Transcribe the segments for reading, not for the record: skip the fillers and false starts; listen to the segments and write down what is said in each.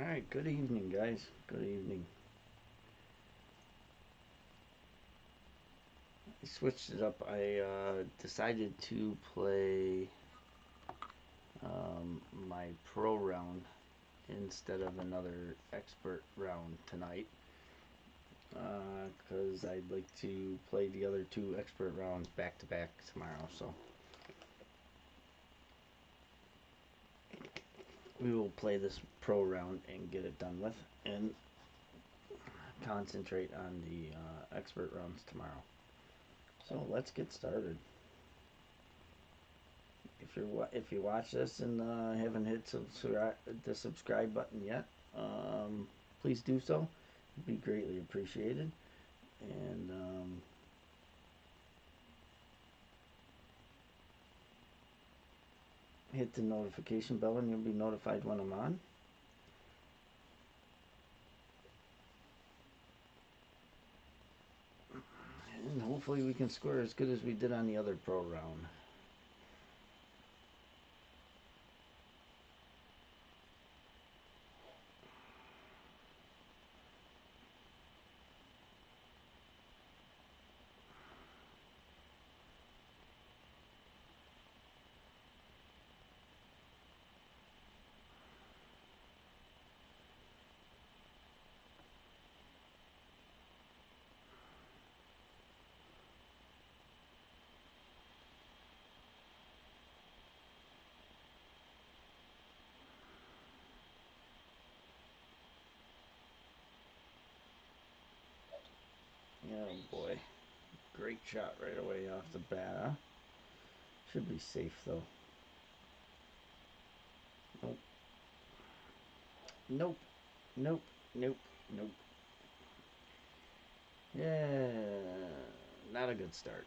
Alright, good evening, guys. Good evening. I switched it up. I decided to play my pro round instead of another expert round tonight. Because I'd like to play the other two expert rounds back to back tomorrow. So we will play this pro round and get it done with, and concentrate on the expert rounds tomorrow. So let's get started. If you watch this and haven't hit the subscribe button yet, please do so. It'd be greatly appreciated. And hit the notification bell, and you'll be notified when I'm on. And hopefully we can score as good as we did on the other pro round. Oh boy. Great shot right away off the bat, huh? Should be safe though. Nope. Nope. Nope. Nope. Nope. Yeah. Not a good start.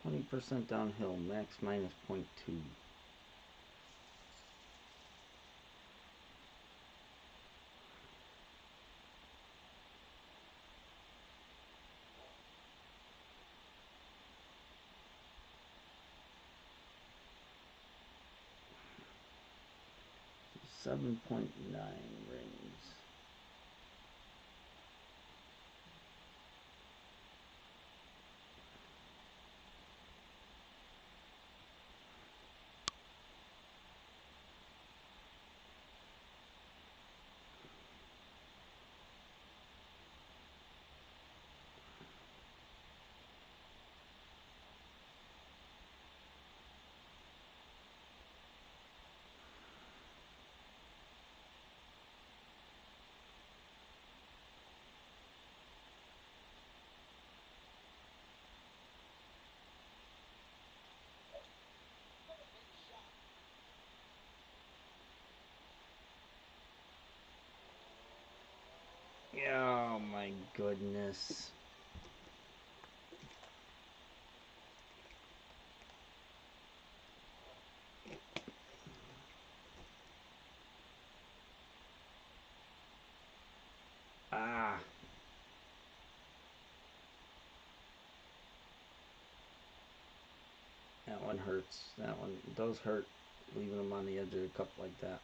20% downhill, max minus 0.2. 7.9 rings. Oh my goodness. Ah. That one hurts. That one does hurt, leaving them on the edge of the cup like that.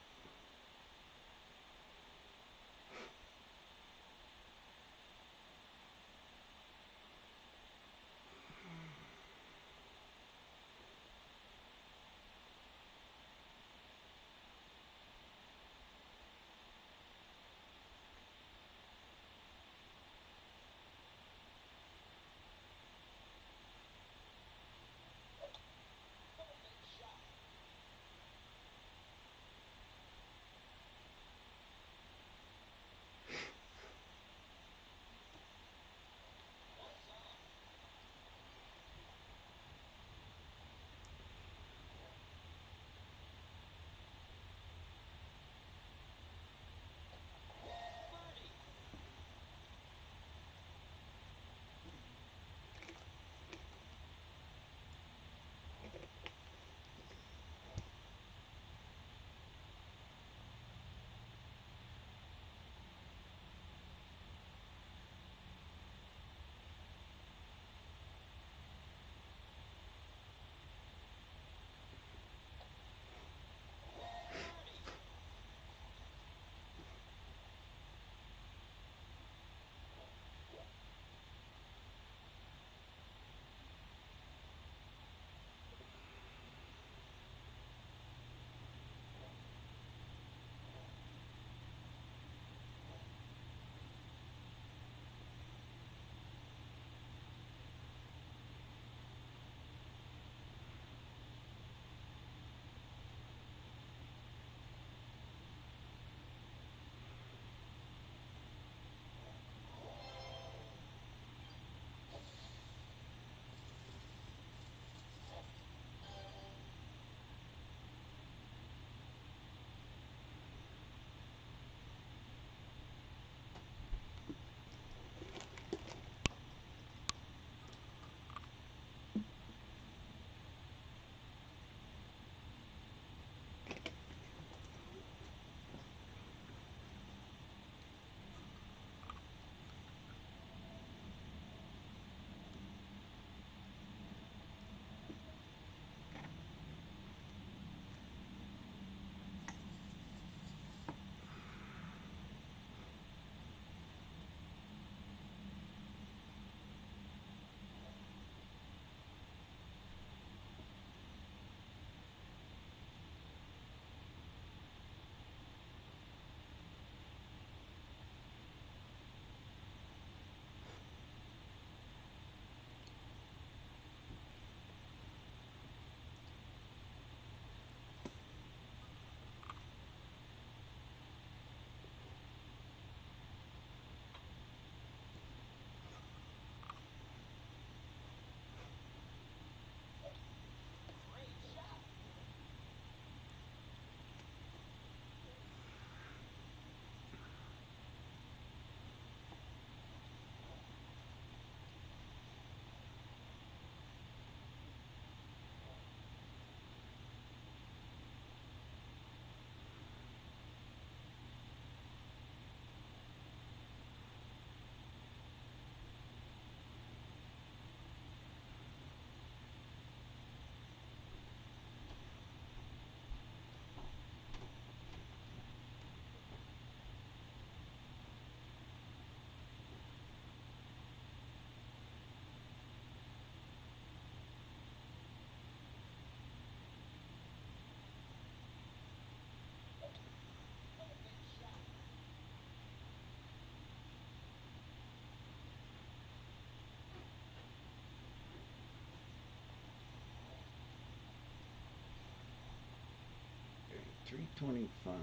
325.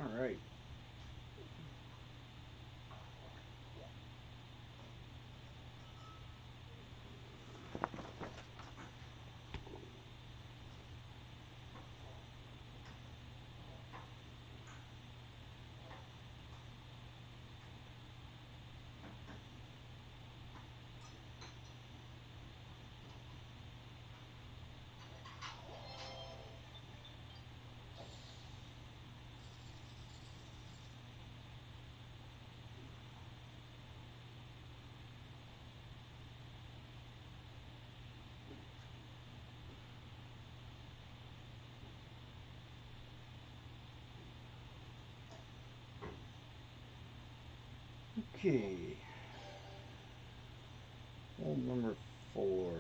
All right. Okay. Hole number 4. Hole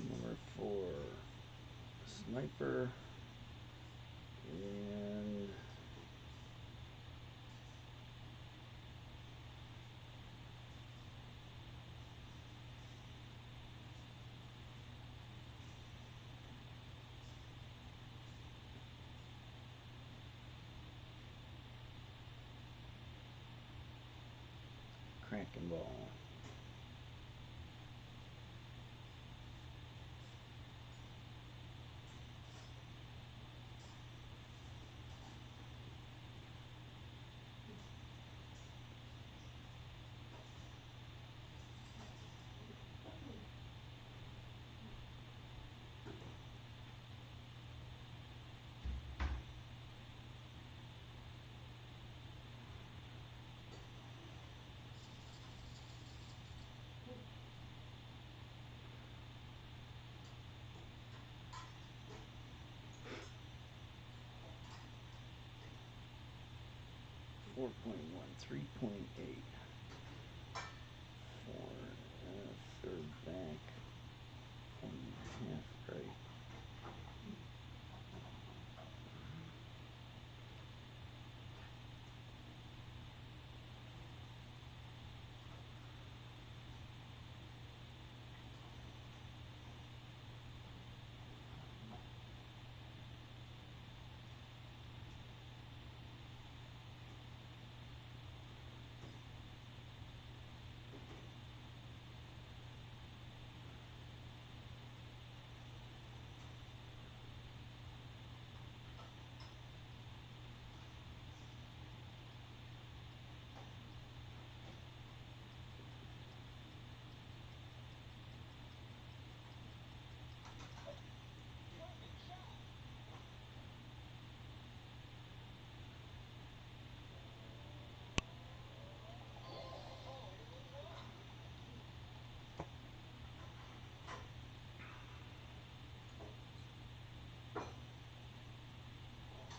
number 4. Sniper and cracking ball. Four point one, 3.8. 4 and a third back. 1.5 right.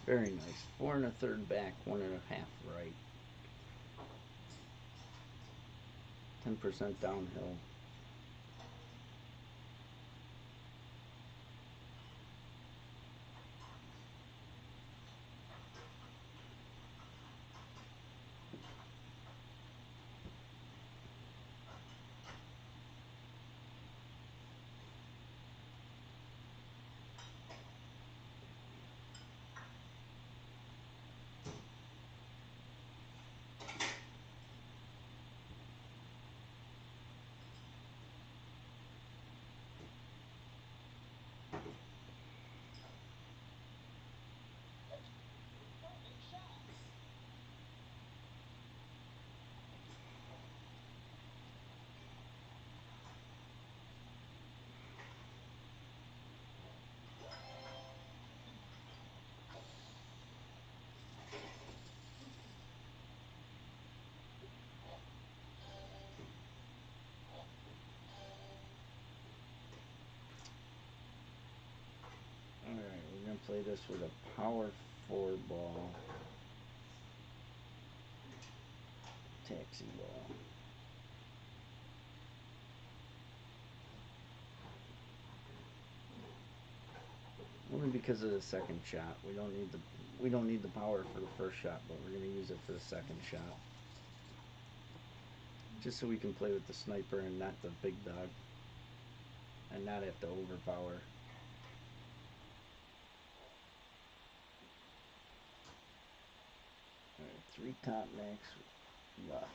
Very nice. 4 1/3 back, 1.5 right. 10% downhill. Alright, we're going to play this with a power 4 ball. Taxi ball. Only because of the second shot. We don't need the power for the first shot, but we're going to use it for the second shot. Just so we can play with the sniper and not the big dog. And not have to overpower. Alright, 3 top max left.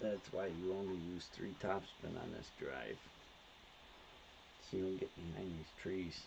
That's why you only use 3 topspin on this drive. So you don't get behind these trees.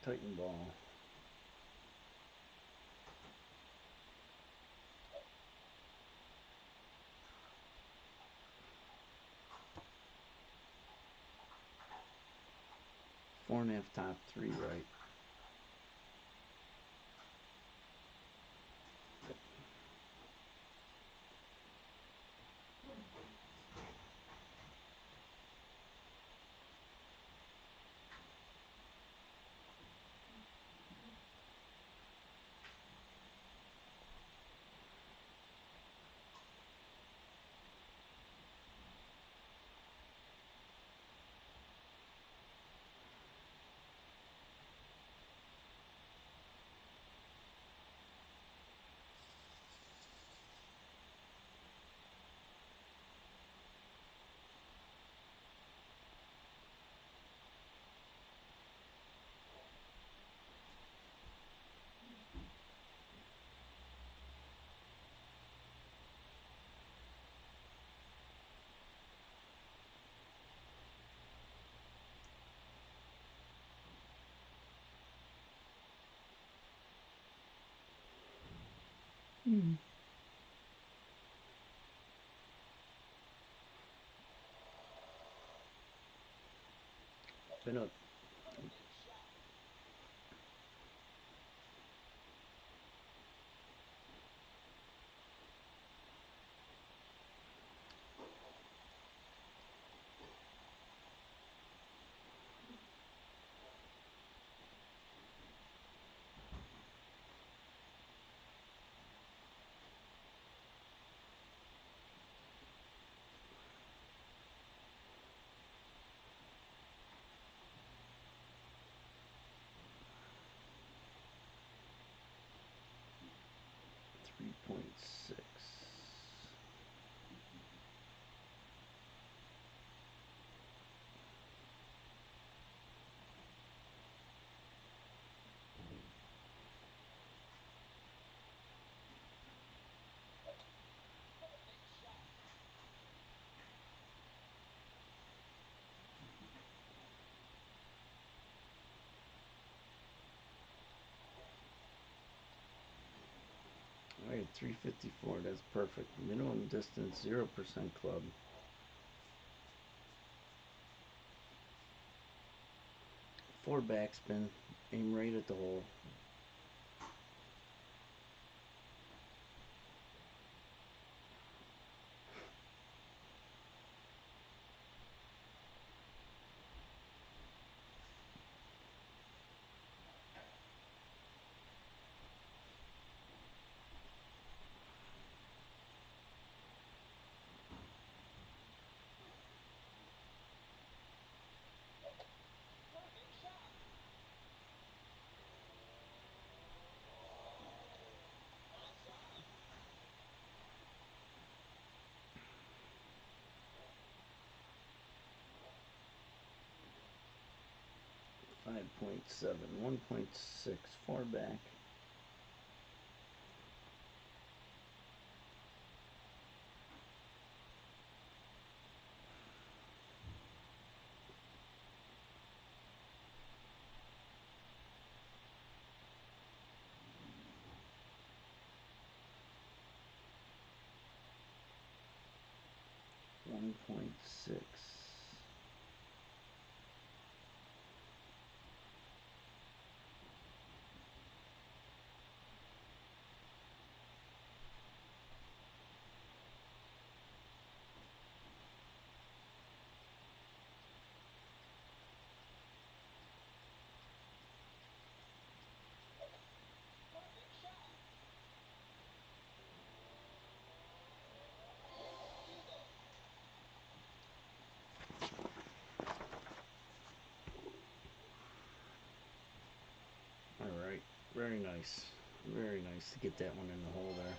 Titan ball. Four and a half top, 3 right. Mm. Been up. .6. All right, 354. That's perfect. Minimum distance, 0% club. 4 backspin. Aim right at the hole. 5.7, 1.6, 4 back. One point six. All right, very nice. Very nice to get that one in the hole there.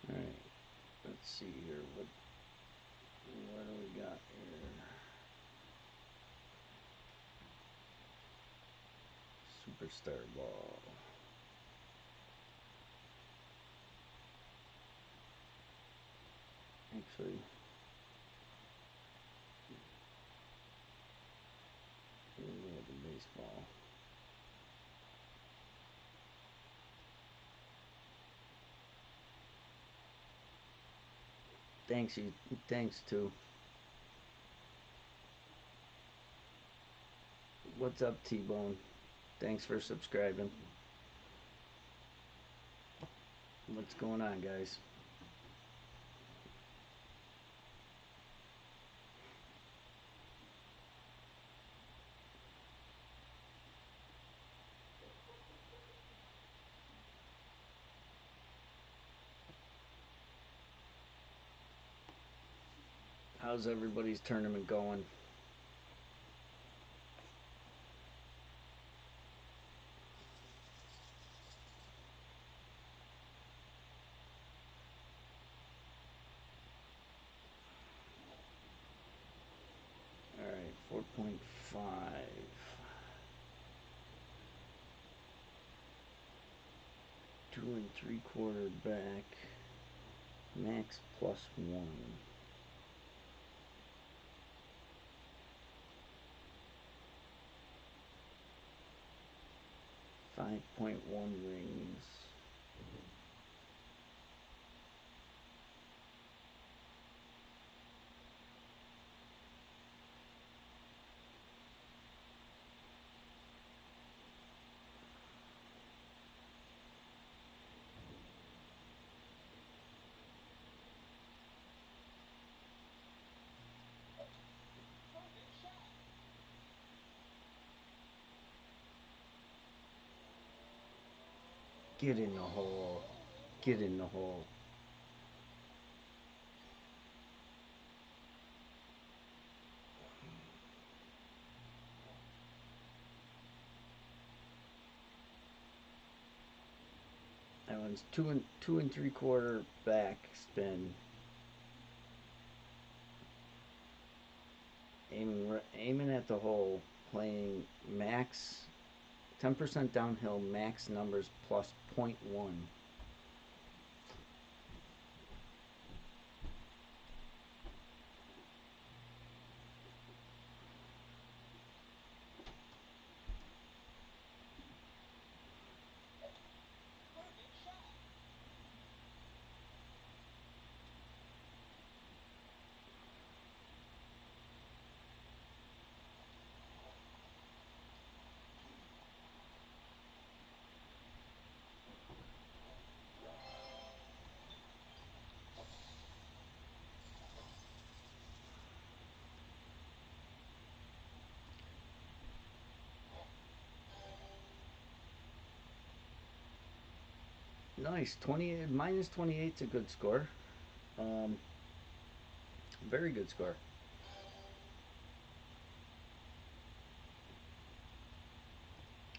All right, let's see here. What do we got here? Superstar ball. Actually, the baseball. Thanks you. Thanks too. What's up, T-Bone? Thanks for subscribing. What's going on, guys? How's everybody's tournament going? All right, 4.5. 2 3/4 back. Max +1. 5.1 rings. Get in the hole. Get in the hole. That one's 2 3/4 back spin. Aiming at the hole, playing max 10% downhill, max numbers +0.1. Nice. 20 minus 28 is a good score. Um, Very good score.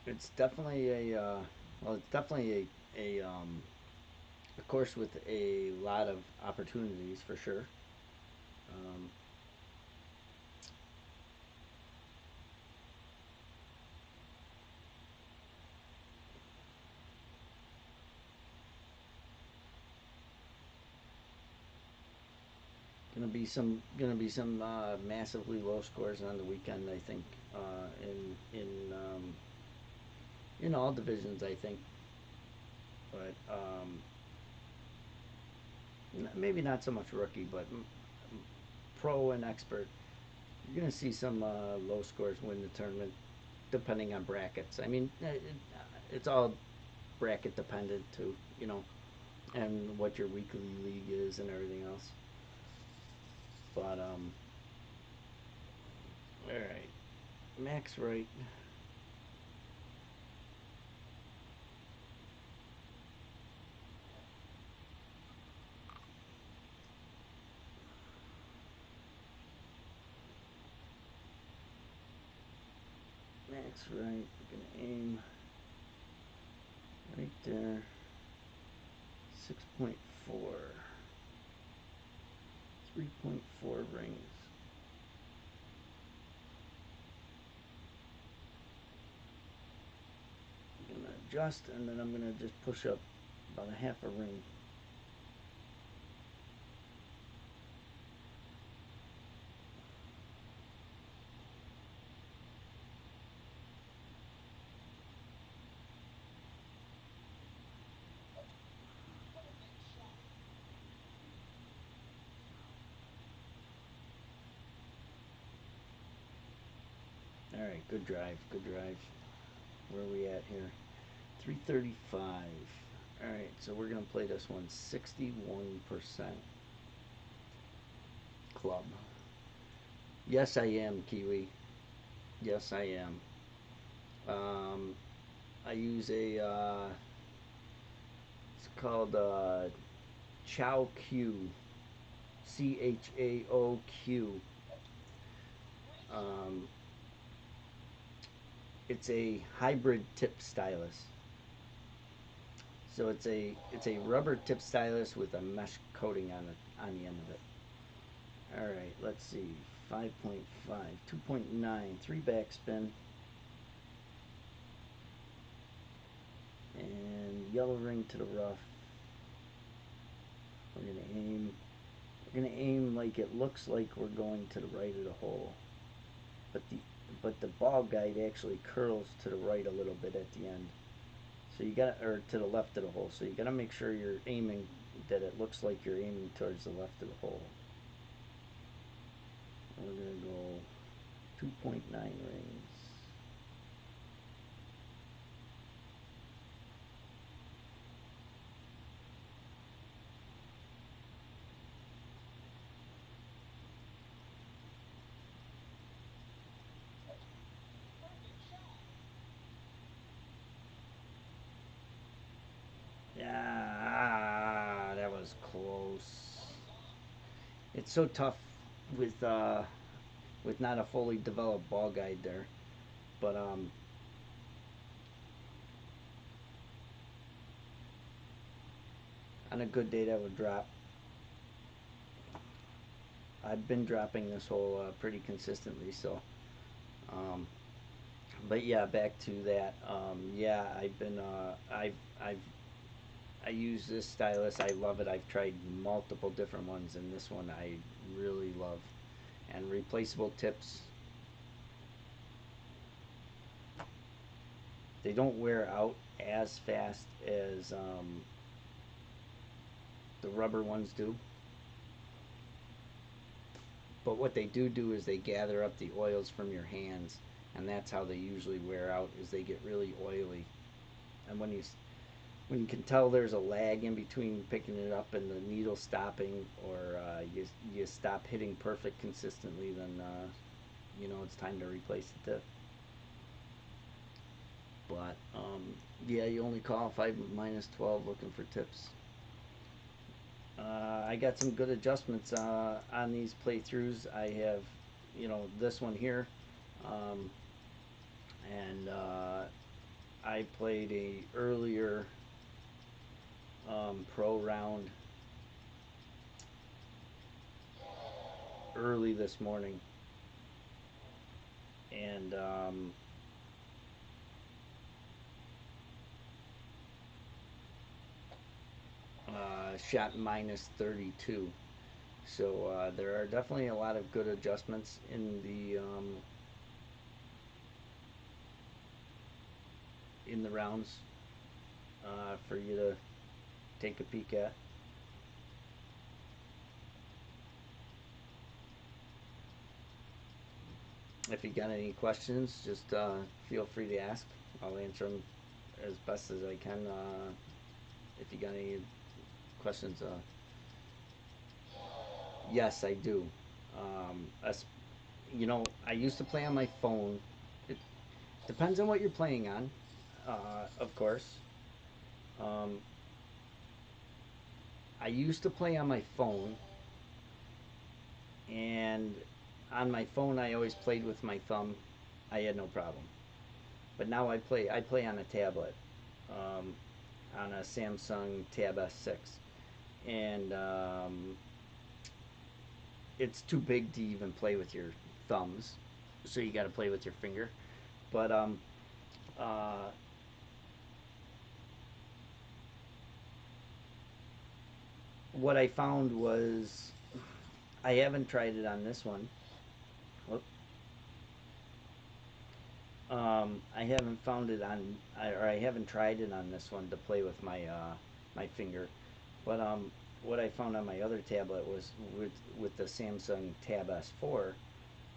It's definitely it's definitely a course with a lot of opportunities for sure. Um, gonna be some massively low scores on the weekend. I think in all divisions. I think, but maybe not so much rookie, but pro and expert. You're gonna see some low scores win the tournament, depending on brackets. I mean, it's all bracket dependent too, and what your weekly league is and everything else. But all right, max right. Max right. We're gonna aim right there. 6.4. 3.4 rings. I'm gonna adjust, and then I'm gonna just push up about a half a ring. All right, good drive, good drive. Where are we at here? 335. All right, so we're gonna play this one 61% club. Yes, I am Kiwi. Yes, I am. Um, I use a it's called Chow Q, CHAOQ. Um, it's a hybrid tip stylus. So it's a rubber tip stylus with a mesh coating on the end of it. All right, let's see. 5.5, 2.9, 3 backspin, and yellow ring to the rough. We're gonna aim. We're gonna aim like it looks like we're going to the right of the hole, but the ball guide actually curls to the right a little bit at the end. So you got or to the left of the hole. So you got to make sure you're aiming that it looks like you're aiming towards the left of the hole. We're gonna go 2.9 rings. Yeah, that was close. It's so tough with with not a fully developed ball guide there, but on a good day that would drop. I've been dropping this hole pretty consistently, so um, but yeah, back to that. Yeah, I've been I use this stylus. I love it. I've tried multiple different ones, and this one I really love. And replaceable tips, they don't wear out as fast as the rubber ones do. But what they do is they gather up the oils from your hands, and that's how they usually wear out. Is they get really oily, and when you can tell there's a lag in between picking it up and the needle stopping, or you stop hitting perfect consistently, then you know it's time to replace the tip. But yeah, you only call 5 minus 12 looking for tips. I got some good adjustments on these playthroughs. I have, you know, this one here, um, and I played a earlier pro round early this morning, and shot minus 32. So there are definitely a lot of good adjustments in the rounds for you to take a peek at. If you got any questions, just feel free to ask. I'll answer them as best as I can. If you got any questions, yes, I do. As, you know, I used to play on my phone. It depends on what you're playing on, of course. Um, I used to play on my phone, and on my phone, I always played with my thumb. I had no problem. But now I play on a tablet, um, on a Samsung Tab S6, and it's too big to even play with your thumbs, so you got to play with your finger. But uh, what I found was I haven't tried it on this one. Whoop. I haven't found it on, or I haven't tried it on this one to play with my finger. But what I found on my other tablet was with the Samsung Tab S4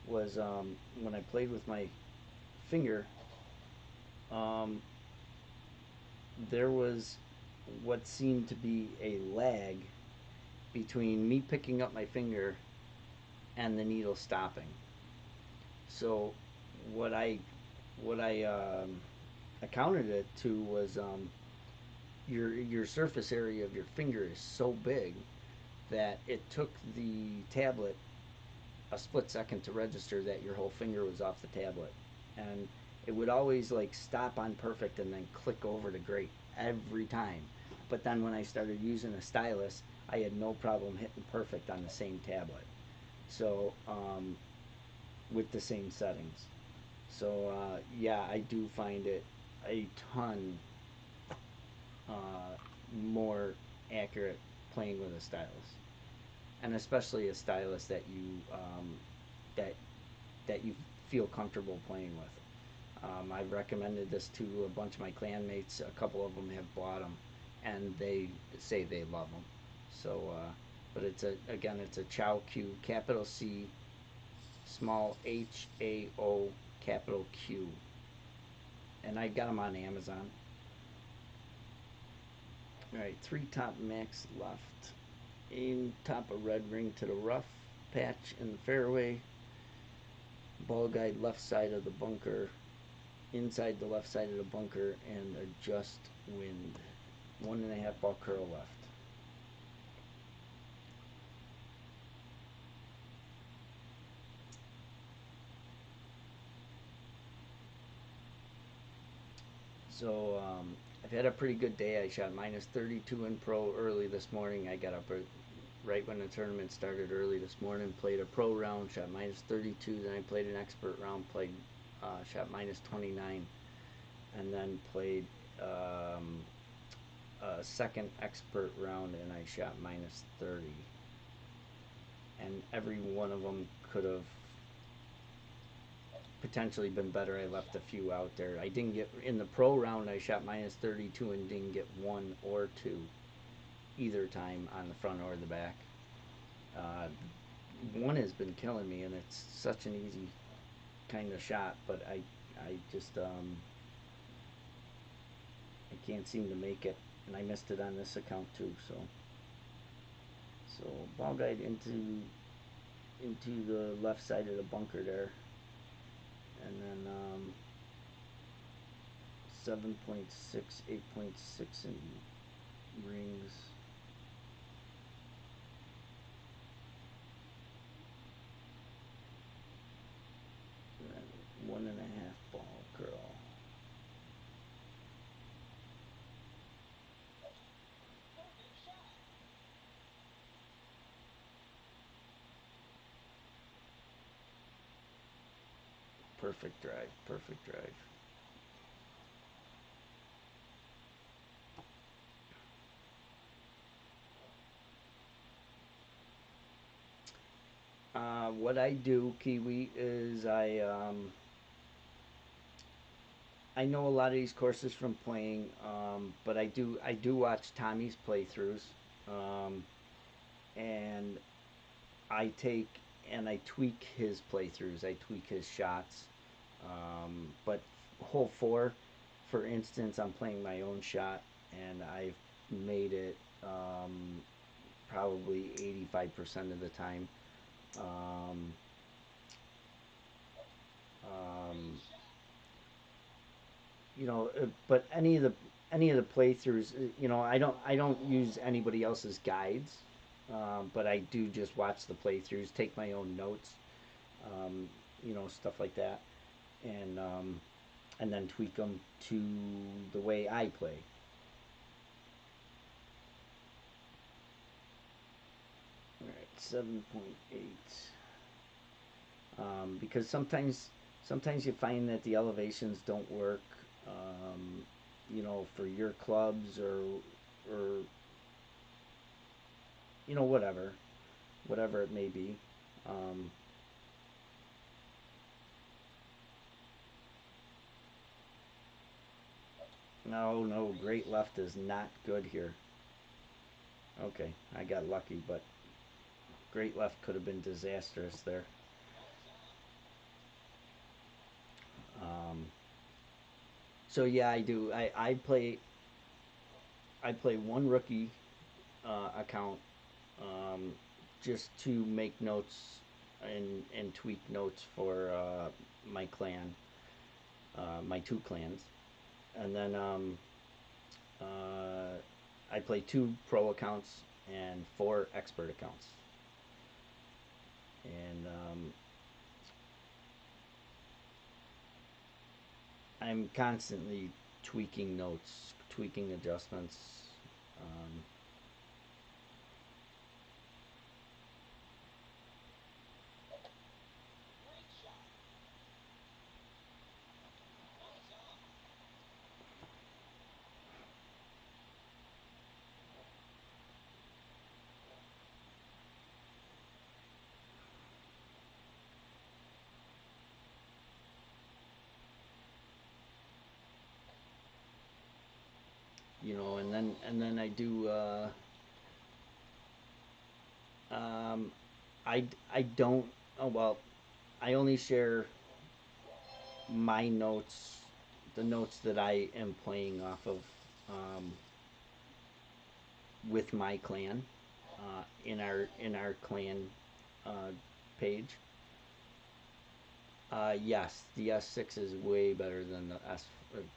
was when I played with my finger, um, there was what seemed to be a lag between me picking up my finger and the needle stopping. So what I what I accounted it to was your surface area of your finger is so big that it took the tablet a split second to register that your whole finger was off the tablet, and it would always like stop on perfect and then click over to great every time. But then when I started using a stylus, I had no problem hitting perfect on the same tablet. So with the same settings. So yeah, I do find it a ton more accurate playing with a stylus, and especially a stylus that that you feel comfortable playing with. I've recommended this to a bunch of my clanmates. A couple of them have bought them, and they say they love them. So, but it's a Chow Q, capital C, small HAO, capital Q, and I got them on Amazon. All right, three top max left. Aim top of red ring to the rough patch in the fairway. Ball guide left side of the bunker, inside the left side of the bunker, and adjust wind. 1.5 ball curl left. So I've had a pretty good day. I shot minus 32 in pro early this morning. I got up right when the tournament started early this morning. Played a pro round, shot minus 32. Then I played an expert round, shot minus 29, and then played a second expert round, and I shot minus 30. And every one of them could have potentially been better. I left a few out there. I didn't get in the pro round. I shot minus 32 and didn't get one or two either time on the front or the back. Uh, One has been killing me, and it's such an easy kind of shot, but I just I can't seem to make it, and I missed it on this account too. So ball guide into the left side of the bunker there, and then 7.6, 8.6 in rings. And then 1.5 ball curl. Perfect drive, perfect drive. What I do, Kiwi, is I know a lot of these courses from playing, but I do watch Tommy's playthroughs, um, and I take and I tweak his playthroughs. I tweak his shots, but hole four, for instance, I'm playing my own shot, and I've made it probably 85% of the time. Um, um, but any of the playthroughs, I don't use anybody else's guides, but I do just watch the playthroughs, take my own notes, um, stuff like that, and and then tweak them to the way I play. All right, 7.8. Because sometimes you find that the elevations don't work, um, for your clubs or whatever it may be. Um, no, no, great left is not good here. Okay, I got lucky, but great left could have been disastrous there. Um, so yeah, I do. I play one rookie account, um, just to make notes and tweak notes for my clan, my two clans, and then uh, I play two pro accounts and four expert accounts, and I'm constantly tweaking notes, tweaking adjustments. Um, and then I do. Um, I don't. Oh well, I only share my notes, the notes that I am playing off of, um, with my clan, in our clan uh, page. Yes, the S6 is way better than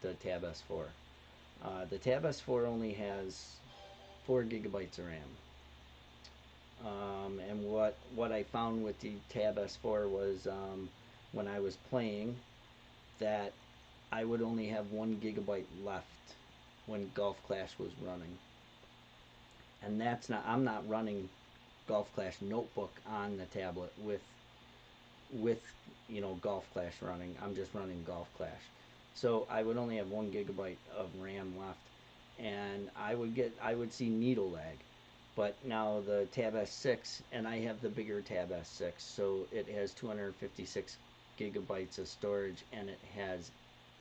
the Tab S4. The Tab S4 only has 4 gigabytes of RAM. And what I found with the Tab S4 was, when I was playing, that I would only have 1 gigabyte left when Golf Clash was running, and that's not. I'm not running Golf Clash Notebook on the tablet with Golf Clash running. I'm just running Golf Clash, so I would only have 1 gigabyte of RAM left, and I would see needle lag. But now the Tab S6, and I have the bigger Tab S6, so it has 256 gigabytes of storage, and it has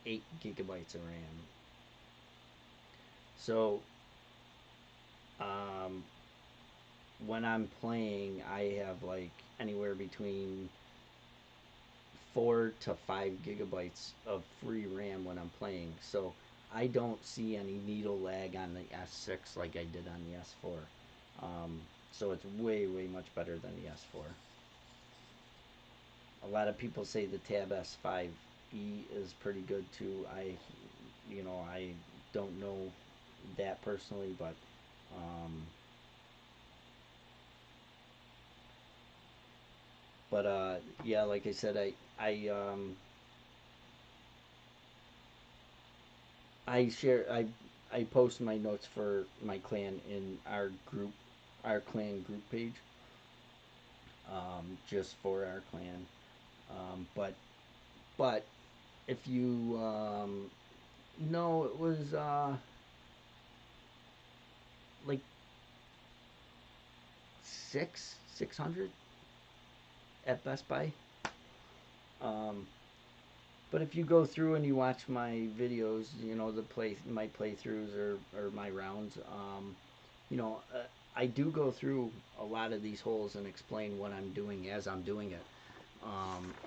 8 gigabytes of RAM. So, um, when I'm playing, I have like anywhere between 4 to 5 gigabytes of free RAM when I'm playing. So I don't see any needle lag on the S6 like I did on the S4. So it's way, way much better than the S4. A lot of people say the Tab S5e is pretty good too. I don't know that personally, um, but yeah, like I said, I post my notes for my clan in our clan group page, just for our clan. But if you no, it was like 600 at Best Buy. Um, but if you go through and you watch my videos, my playthroughs or my rounds, you know, uh, I do go through a lot of these holes and explain what I'm doing as I'm doing it.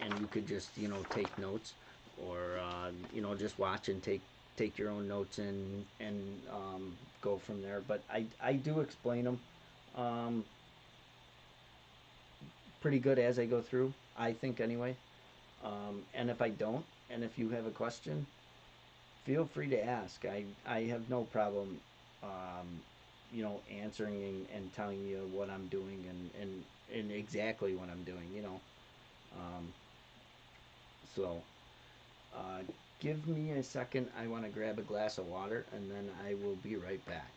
And you could just take notes, or just watch and take your own notes and go from there. But I do explain them, um, pretty good as I go through, I think anyway. And if I don't, and if you have a question, feel free to ask. I have no problem, answering and telling you what I'm doing, and exactly what I'm doing. Um, so, uh, give me a second. I want to grab a glass of water, and then I will be right back.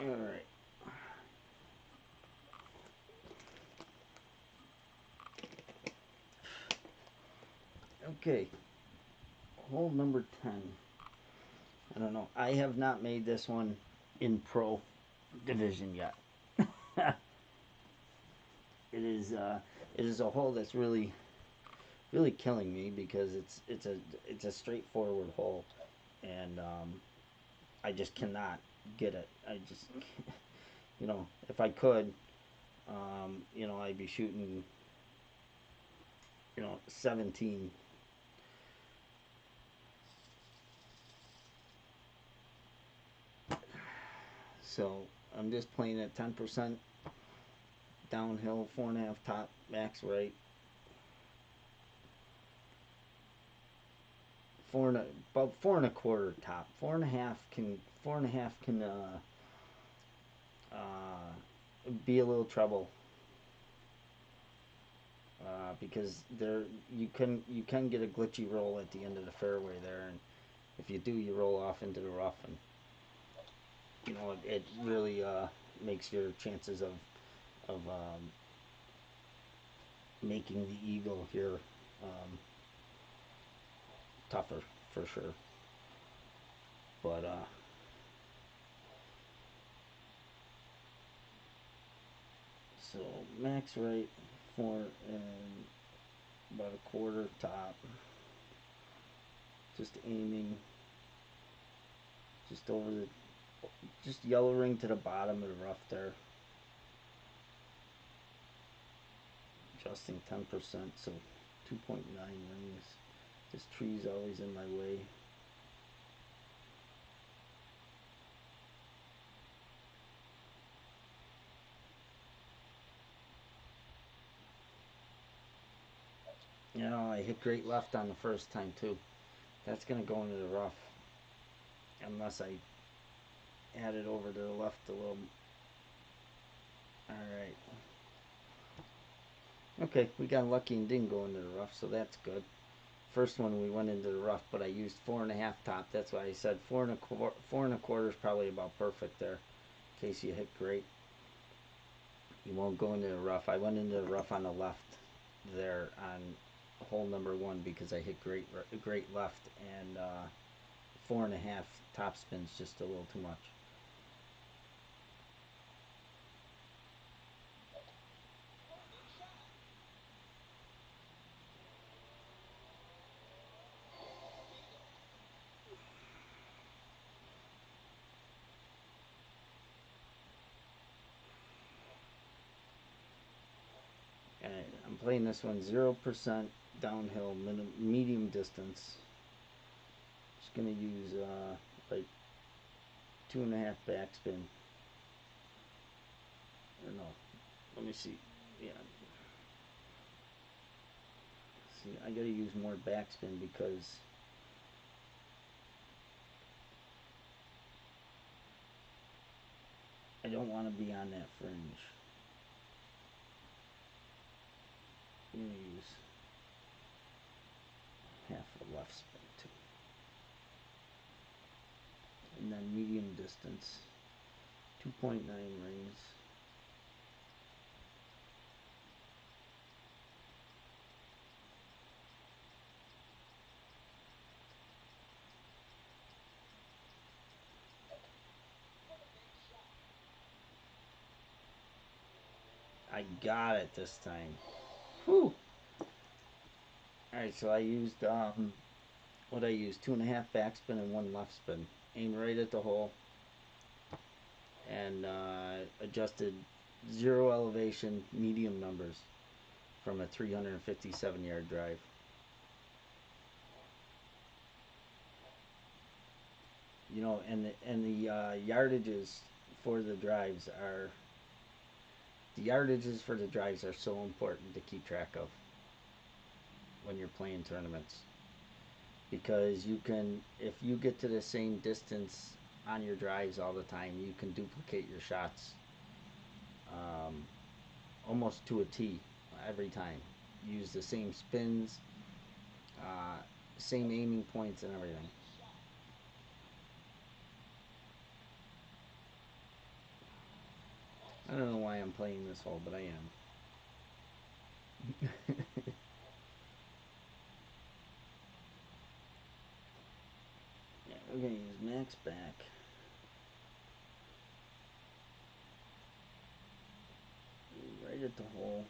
All right. Okay. Hole number 10. I don't know. I have not made this one in pro division yet. it is it is a hole that's really killing me because it's a straightforward hole, and I just cannot get it. I just if I could, I'd be shooting 17. So I'm just playing at 10% downhill, 4.5 top, max right, about 4.25 top. 4.5 can be a little trouble because you can get a glitchy roll at the end of the fairway there, and if you do, you roll off into the rough, and it really makes your chances of making the eagle here tougher for sure. But so max right for and about a quarter top, just aiming just over the just yellow ring to the bottom of the rough there, adjusting 10%, so 2.9 rings. This tree's always in my way. I hit great left on the first time too. That's gonna go into the rough unless I add it over to the left a little. All right. Okay, we got lucky and didn't go into the rough, so that's good. First one we went into the rough, but I used 4.5 top. That's why I said 4.25 is probably about perfect there. In case you hit great, you won't go into the rough. I went into the rough on the left there on hole number 1 because I hit great left, and 4.5 top spin's just a little too much. I'm playing this one 0% downhill, medium distance. Just gonna use like 2.5 backspin. Or no, let me see. Yeah, see, I gotta use more backspin because I don't want to be on that fringe. I'm gonna use half a left spin too, and then medium distance, 2.9 rings. I got it this time. Whew. Alright, so I used what I used 2.5 backspin and 1 left spin. Aimed right at the hole, and adjusted 0 elevation, medium numbers from a 357-yard drive. And the yardages for the drives are so important to keep track of when you're playing tournaments, because if you get to the same distance on your drives all the time, you can duplicate your shots almost to a T every time. use the same spins, uh, same aiming points and everything. I don't know why I'm playing this hole, but I am. Yeah, we're gonna use max back. Right at the hole.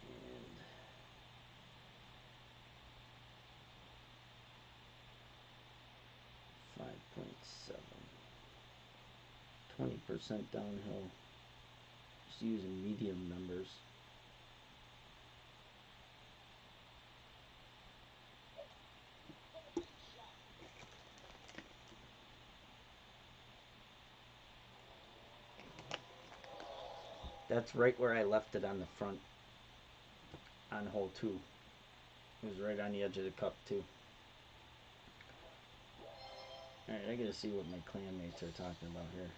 And 5.7. 20% downhill. Just using medium numbers. That's right where I left it on the front on hole 2. It was right on the edge of the cup too. Alright, I gotta see what my clanmates are talking about here.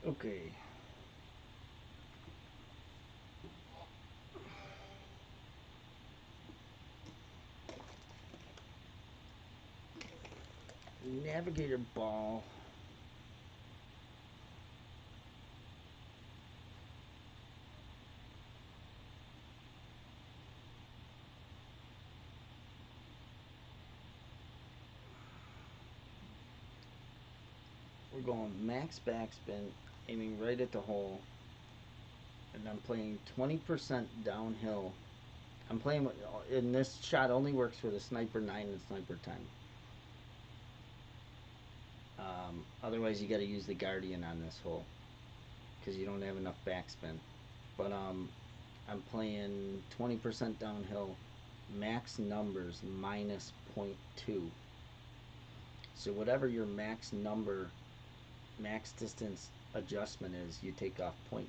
Okay. Navigator ball. We're going max backspin, aiming right at the hole, and I'm playing 20% downhill. I'm playing with, and this shot only works with a sniper 9 and sniper 10. Otherwise, you got to use the guardian on this hole because you don't have enough backspin. But I'm playing 20% downhill, max numbers minus .2. So whatever your max number, max distance adjustment is, you take off .2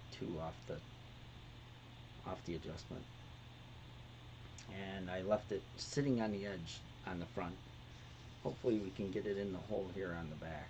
off the adjustment. And I left it sitting on the edge on the front. Hopefully we can get it in the hole here on the back.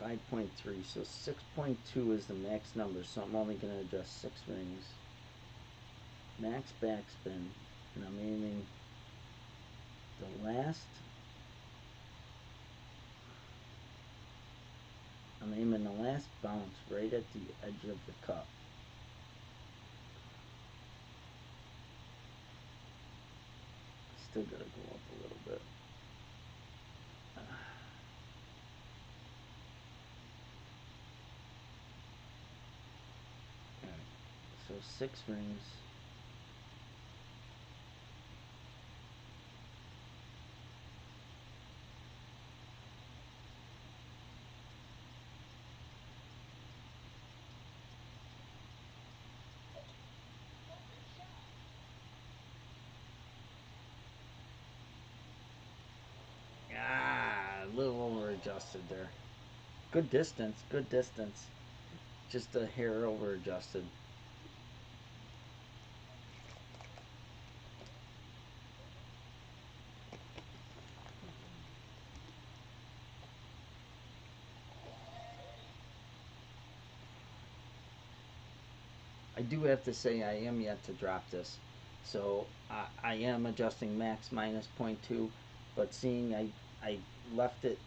5.3, so 6.2 is the max number, so I'm only going to adjust 6 rings. Max backspin, and I'm aiming the last, bounce right at the edge of the cup. Still gotta go up a little bit. Alright, so 6 rings. A little over adjusted there. Good distance, good distance. Just a hair over adjusted. I do have to say I am yet to drop this. So I am adjusting max minus 0.2, but seeing I left it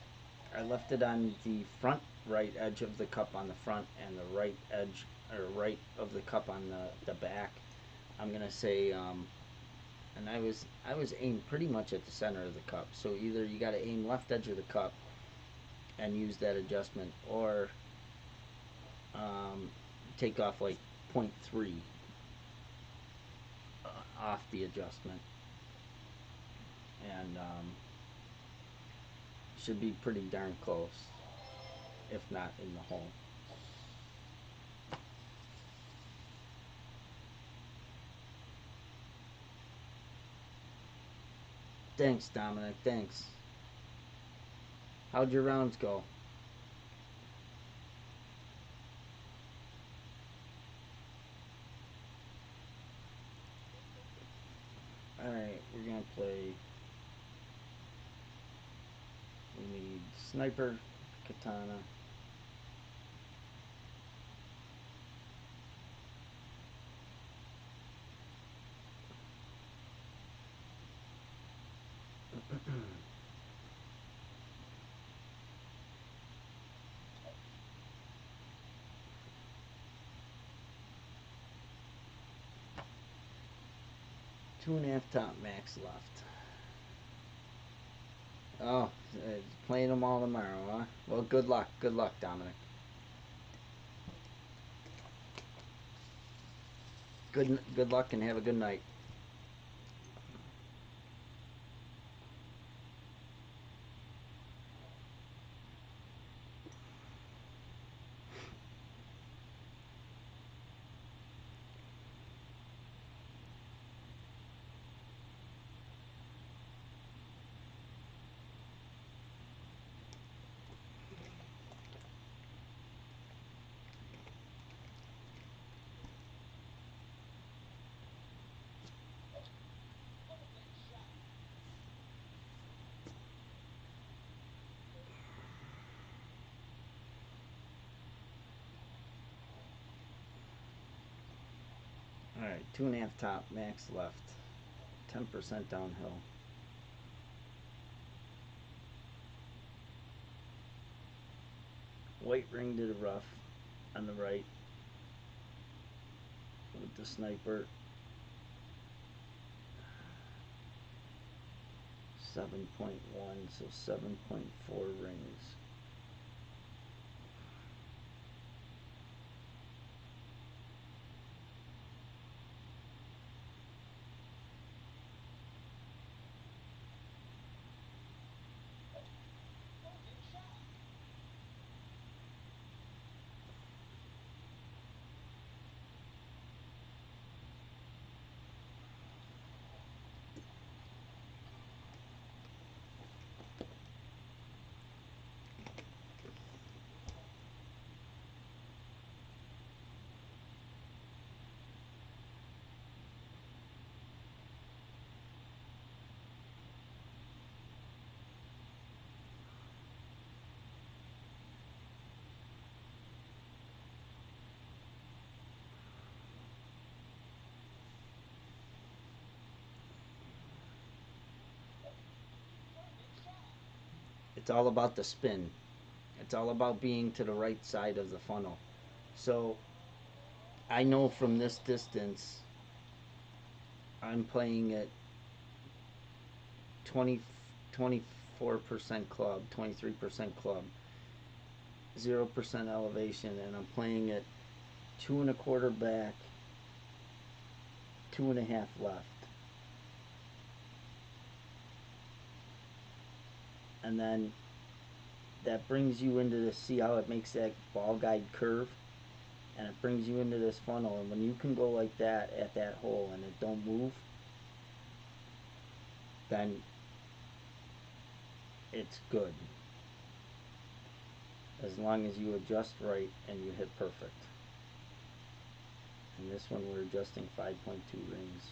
I left it on the front right edge of the cup on the front and the right edge or right of the cup on the back. I'm gonna say and I was aimed pretty much at the center of the cup. So either you got to aim left edge of the cup and use that adjustment, or take off like 0.3 off the adjustment, and should be pretty darn close, if not in the hole. Thanks, Dominic. Thanks. How'd your rounds go? Alright, we're gonna play. We need sniper, katana. Two and a half top max left. Oh, playing them all tomorrow, huh? Well, good luck. Good luck, Dominic. Good luck and have a good night. Alright, two and a half top, max left. 10% downhill. White ring to the rough on the right with the sniper. 7.1, so 7.4 rings. It's all about the spin. It's all about being to the right side of the funnel. So I know from this distance, I'm playing at 20, 24% club, 23% club, 0% elevation, and I'm playing at 2 1/4 back, 2 1/2 left. And then that brings you into this, see how it makes that ball guide curve? And it brings you into this funnel. And when you can go like that at that hole and it don't move, then it's good. As long as you adjust right and you hit perfect. And this one we're adjusting 5.2 rings.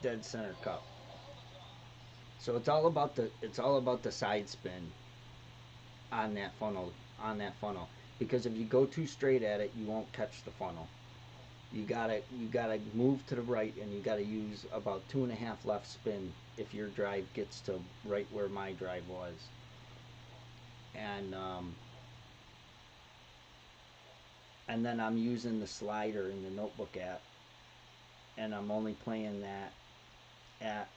Dead center cup. So it's all about the side spin on that funnel because if you go too straight at it, you won't catch the funnel. You gotta move to the right, and you gotta use about 2 1/2 left spin if your drive gets to right where my drive was. And then I'm using the slider in the notebook app, and I'm only playing that at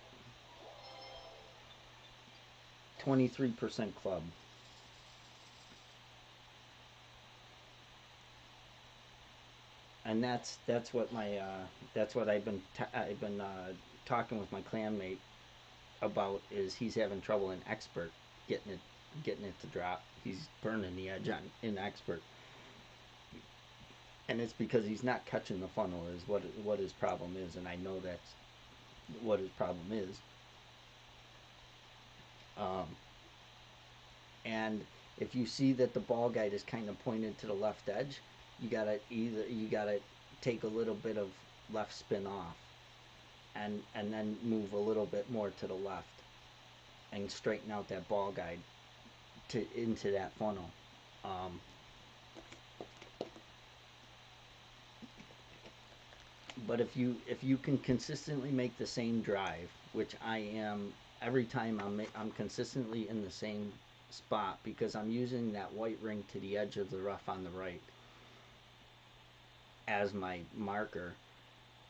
23% club. And that's what I've been talking with my clanmate about, is he's having trouble in expert getting it getting it to drop. He's burning the edge on in expert, and it's because he's not catching the funnel is what his problem is, and I know that's what his problem is. Um, and if you see that the ball guide is kind of pointed to the left edge, you gotta take a little bit of left spin off, and then move a little bit more to the left and straighten out that ball guide to into that funnel. Um, but if you can consistently make the same drive, which I am every time I'm consistently in the same spot because I'm using that white ring to the edge of the rough on the right as my marker,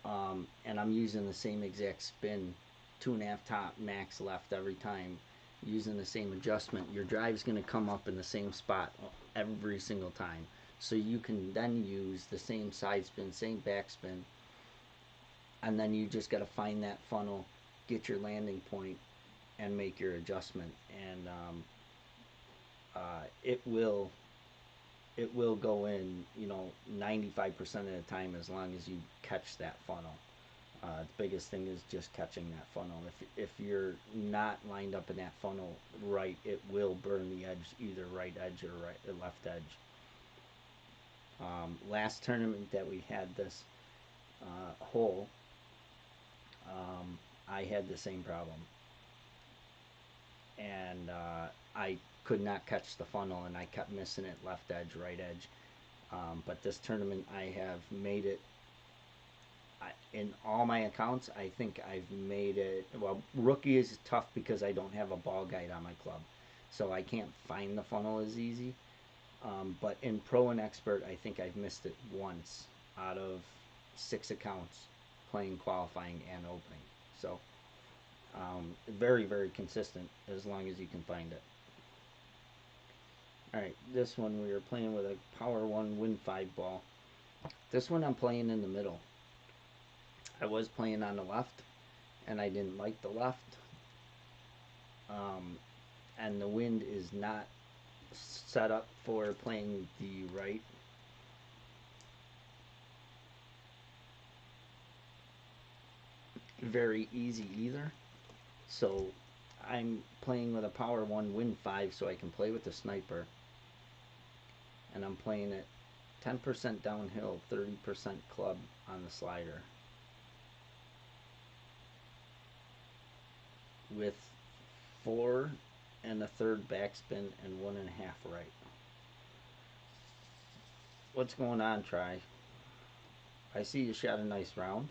and I'm using the same exact spin, 2 1/2 top max left every time, using the same adjustment. Your drive's going to come up in the same spot every single time. So you can then use the same side spin, same backspin, and then you just got to find that funnel, get your landing point, and make your adjustment. And it will go in, 95% of the time as long as you catch that funnel. The biggest thing is just catching that funnel. If you're not lined up in that funnel right, it will burn the edge, either right edge or left edge. Last tournament that we had this hole, I had the same problem, and I could not catch the funnel, and I kept missing it left edge, right edge. But this tournament, I have made it. In all my accounts, I think I've made it. Well, rookie is tough because I don't have a ball guide on my club, so I can't find the funnel as easy. But in pro and expert, I think I've missed it once out of 6 accounts, playing qualifying and opening. So very, very consistent as long as you can find it. All right, this one we were playing with a Power 1 Win 5 ball. This one I'm playing in the middle. I was playing on the left, and I didn't like the left. Um, and the wind is not set up for playing the right. Very easy either. So I'm playing with a Power 1 Win 5 so I can play with the sniper. And I'm playing it 10% downhill, 30% club on the slider, with 4 and a third backspin and 1.5 right. What's going on, Try? I see you shot a nice round.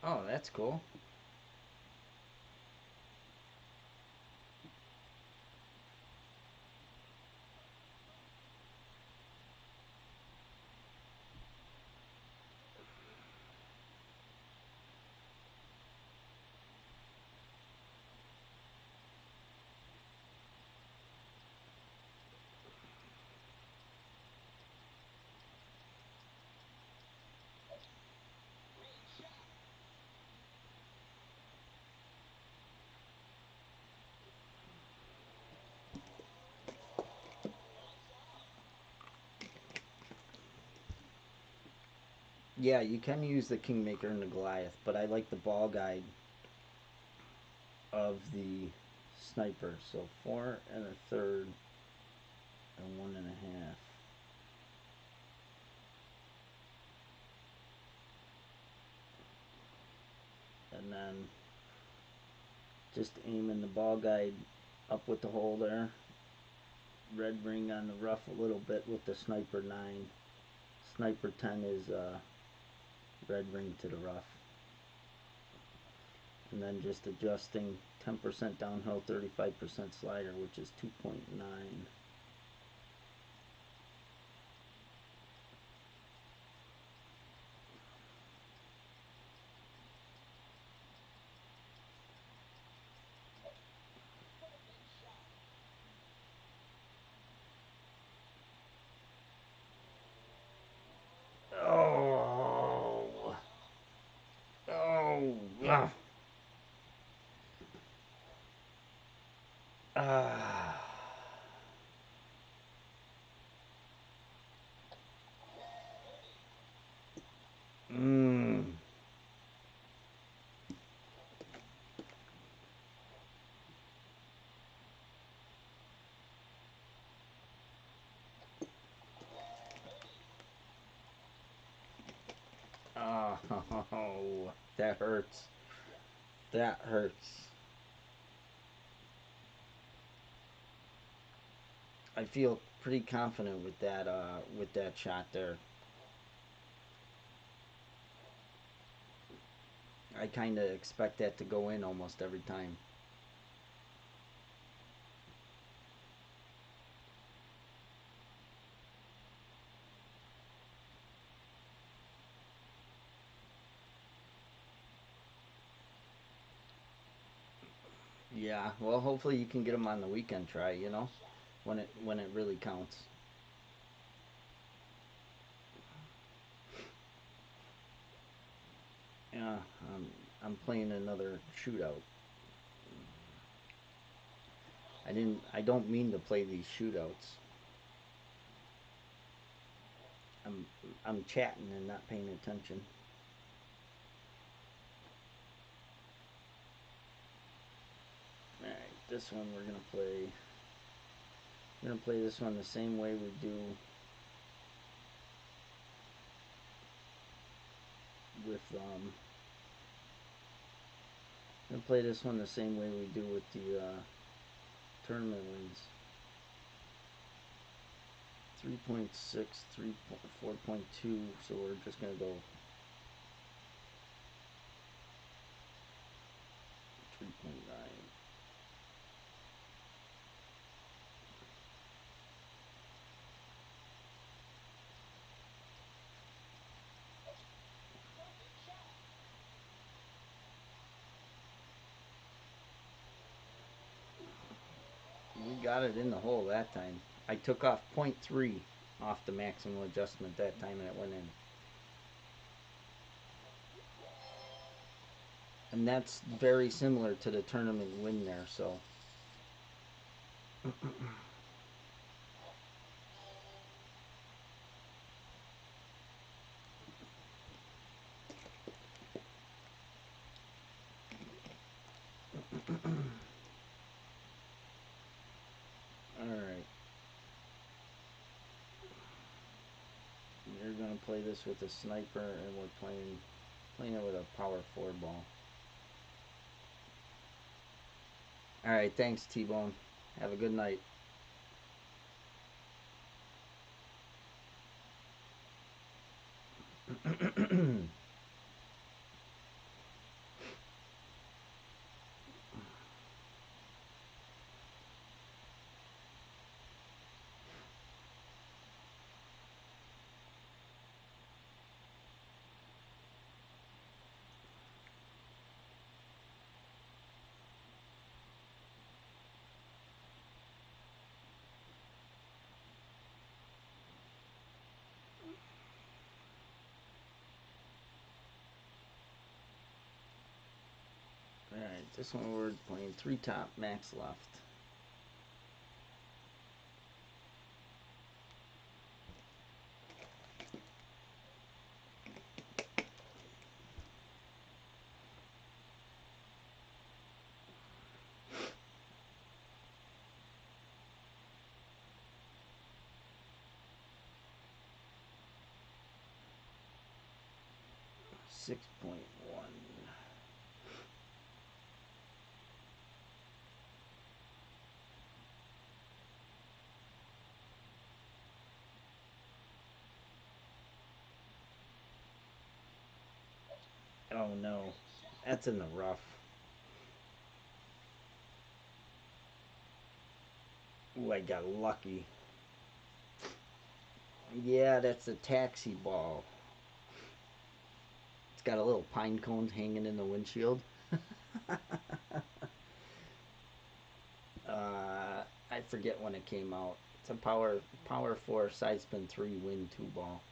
Oh, that's cool. Yeah, you can use the Kingmaker and the Goliath, but I like the ball guide of the sniper. So 4 1/3 and 1.5. And then just aiming the ball guide up with the hole there. Red ring on the rough a little bit with the sniper 9. Sniper 10 is red ring to the rough. And then just adjusting 10% downhill, 35% slider, which is 2.9. Oh, oh, yeah. Ah. Mmm. Oh, that hurts. That hurts. I feel pretty confident with that shot there. I kind of expect that to go in almost every time. Yeah, well, hopefully you can get them on the weekend try. When it really counts. Yeah, I'm playing another shootout. I don't mean to play these shootouts. I'm I'm chatting and not paying attention. All right, this one we're gonna play. We're gonna play this one the same way we do with I'm gonna play this one the same way we do with the tournament wins. 3.6, 4.2. So we're just gonna go 3.9. We got it in the hole that time. I took off point 0.3 off the maximum adjustment that time and it went in. And that's very similar to the tournament win there, so All right, you're gonna play this with a sniper, and we're playing it with a power four ball. All right, thanks, T-Bone. Have a good night. 'Alright, this one we're playing three top, max left. $6.1. Oh no, that's in the rough. Ooh, I got lucky. Yeah, that's a taxi ball. It's got a little pine cones hanging in the windshield. I forget when it came out. It's a power four side spin three wind two ball.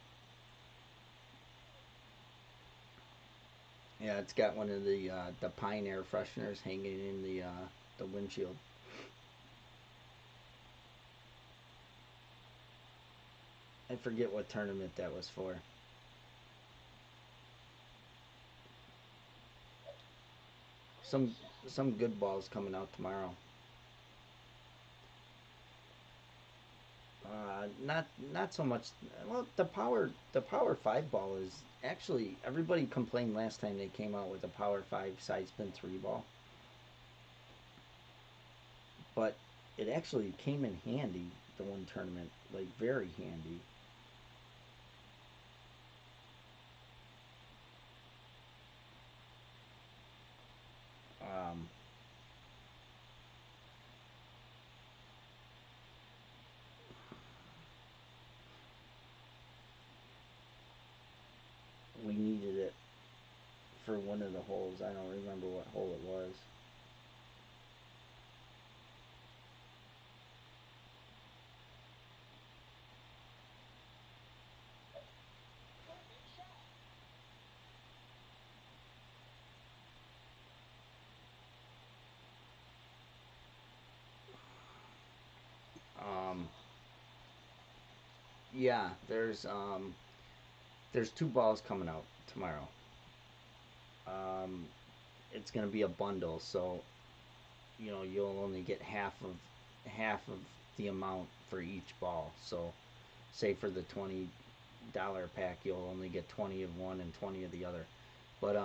Yeah, it's got one of the pine air fresheners hanging in the windshield. I forget what tournament that was for. Some some good balls coming out tomorrow. Not so much. Well, the power five ball is actually everybody complained last time they came out with a power five side spin three ball, but it actually came in handy the one tournament, like very handy. Um, we needed it for one of the holes. I don't remember what hole it was. Um, yeah, there's two balls coming out tomorrow. Um, it's gonna be a bundle, so you'll only get half of the amount for each ball. So say for the $20 pack, you'll only get 20 of one and 20 of the other. But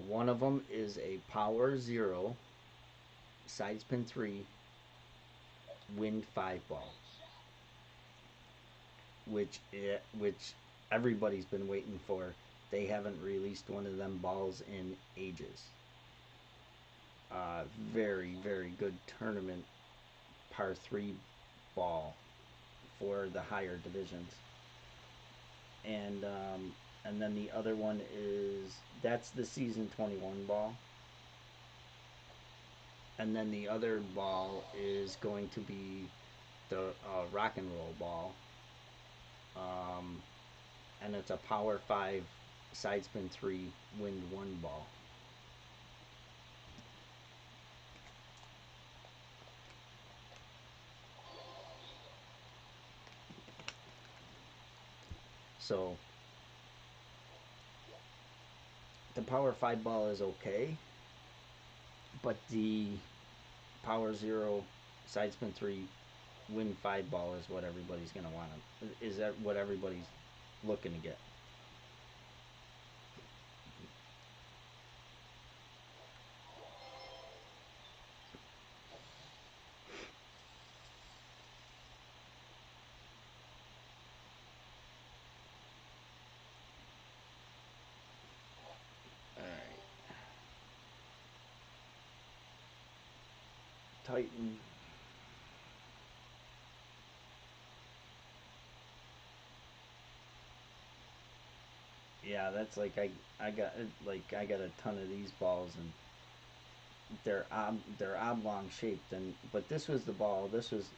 one of them is a Power Zero side spin three wind five ball, which everybody's been waiting for. They haven't released one of them balls in ages. Very very good tournament par three ball for the higher divisions. And then the other one is that's the season 21 ball, and then the other ball is going to be the rock and roll ball, um, and it's a power five side spin three wind one ball. So the power five ball is okay, but the power zero Side spin 3, win 5 ball is what everybody's gonna want. Is that what everybody's looking to get? All right, Titan. Yeah, that's like I got a ton of these balls, and they're oblong shaped, and but this was the ball. This was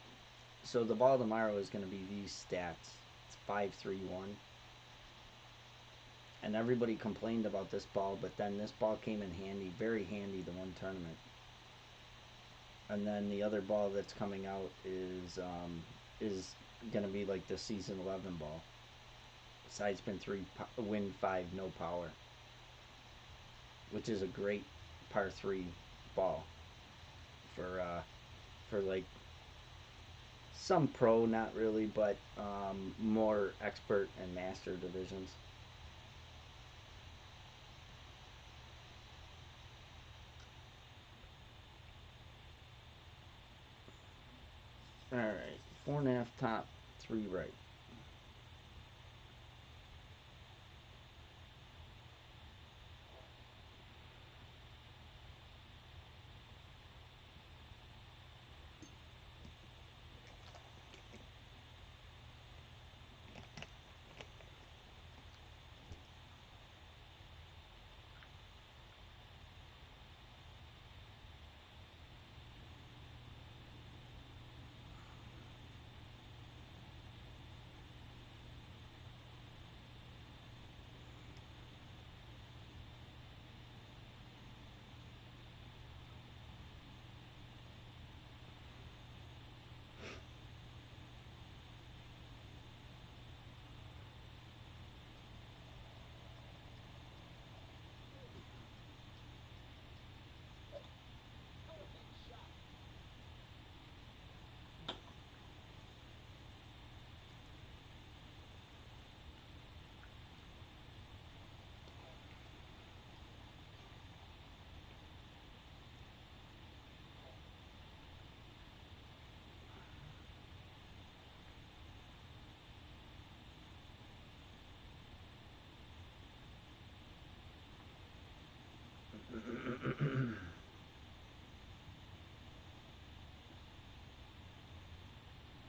so the ball tomorrow is going to be these stats. It's 5-3-1, and everybody complained about this ball, but then this ball came in handy, very handy, the one tournament. And then the other ball that's coming out is going to be like the season 11 ball. Side spin 3, win 5, no power, which is a great par 3 ball for like some pro, not really, but more expert and master divisions. All right, 4.5 top, 3 right.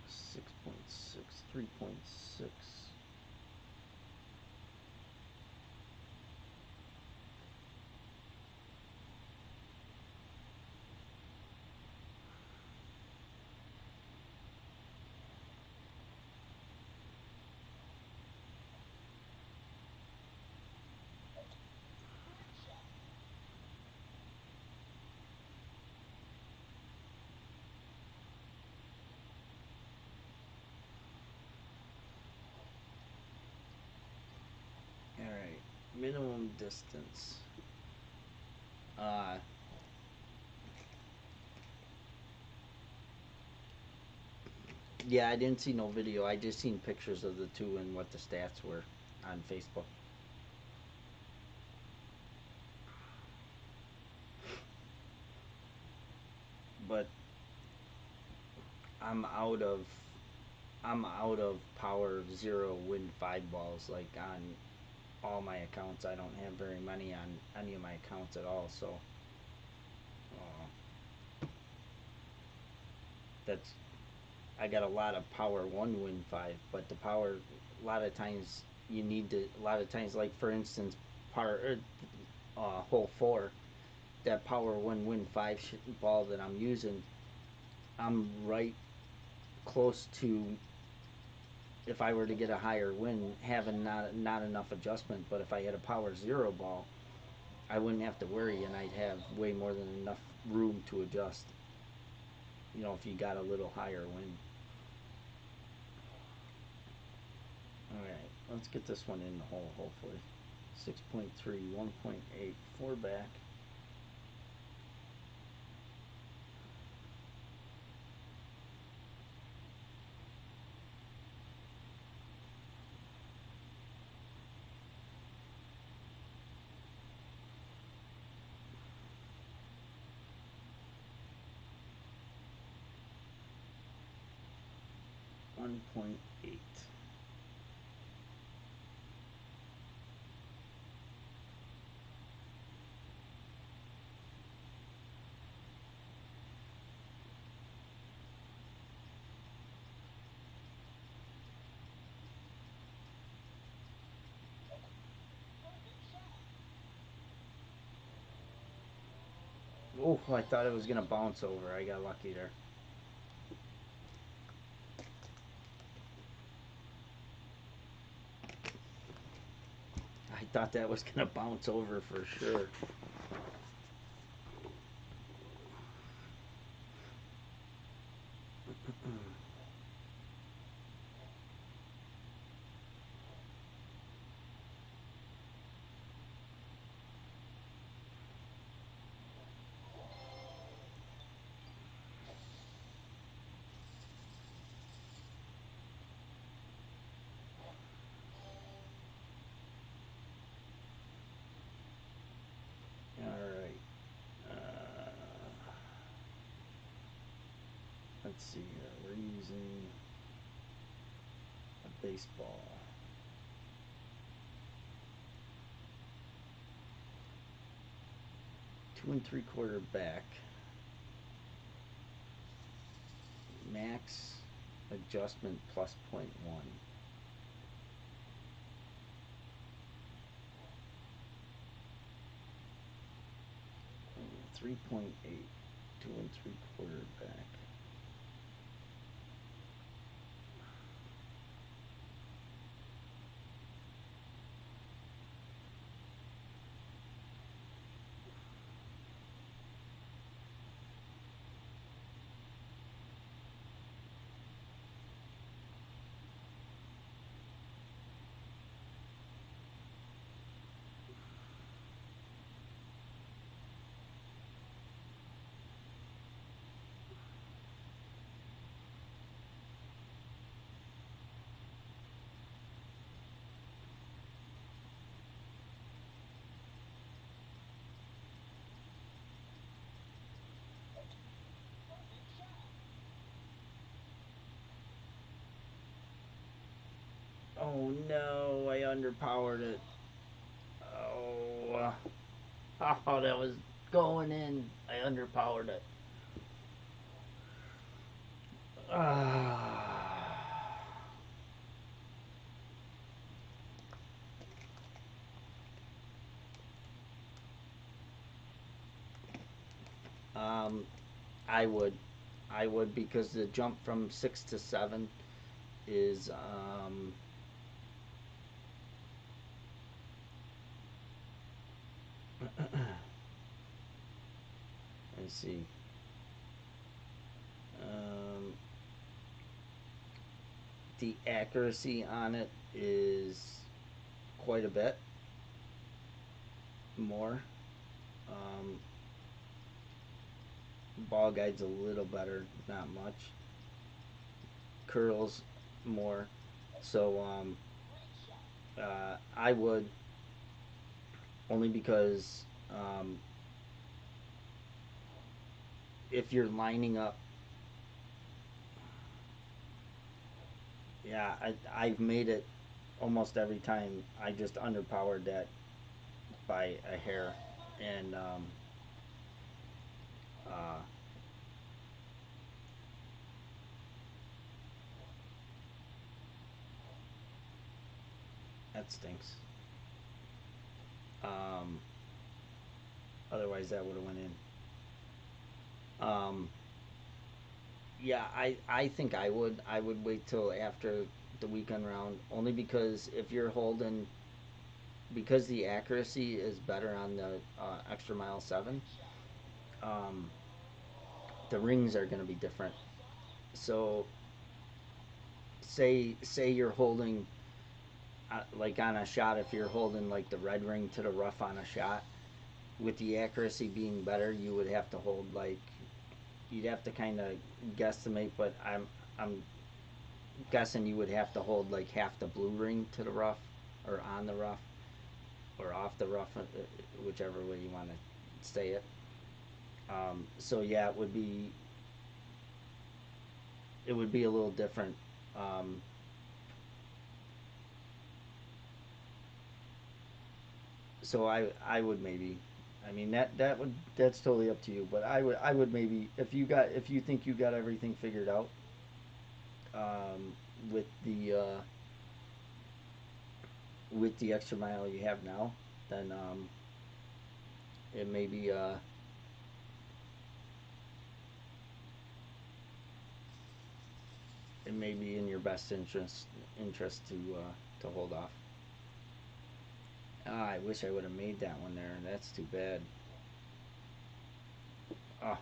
Six point six, 3.6. All right, minimum distance. Uh, yeah, I didn't see no video. I just seen pictures of the two and what the stats were on Facebook. But I'm out of I'm out of power zero win 5 balls like on all my accounts. I don't have very many on any of my accounts at all. So uh, that's I got a lot of power 1 win 5, but the power a lot of times you need to a lot of times like for instance par hole 4, that power 1 win 5 ball that I'm using, I'm right close to, if I were to get a higher win, having not enough adjustment. But if I had a power 0 ball, I wouldn't have to worry, and I'd have way more than enough room to adjust. You know, if you got a little higher win. All right, let's get this one in the hole. Hopefully, 6.3, 1.8, 4 back. 1.8. Oh, I thought it was gonna bounce over. I got lucky there. I thought that was gonna bounce over for sure. All right. Let's see here. We're using a baseball. 2 3/4 back. Max adjustment plus 0.1. 3.8. 2 3/4 back. Oh no, I underpowered it. Oh, oh, that was going in. I underpowered it. Ah. Um, I would, I would because the jump from 6 to 7 is let's see. Um, the accuracy on it is quite a bit more. Um, ball guide's a little better, not much. Curls more. So I would only because if you're lining up, yeah, I've made it almost every time. I just underpowered that by a hair, and uh, that stinks. Um, otherwise, that would have went in. Um, yeah, I think I would wait till after the weekend round only because if you're holding because the accuracy is better on the extra mile 7, um, the rings are going to be different. So say you're holding like on a shot, if you're holding like the red ring to the rough on a shot, with the accuracy being better, you would have to hold like you'd have to kind of guesstimate, but I'm guessing you would have to hold like half the blue ring to the rough or on the rough or off the rough, whichever way you want to say it. So yeah, it would be a little different Um, so I would maybe, I mean that's totally up to you. But I would maybe, if you think you got everything figured out, um, with the extra mile you have now, then it may be in your best interest to hold off. Ah, I wish I would have made that one there. That's too bad. Oh,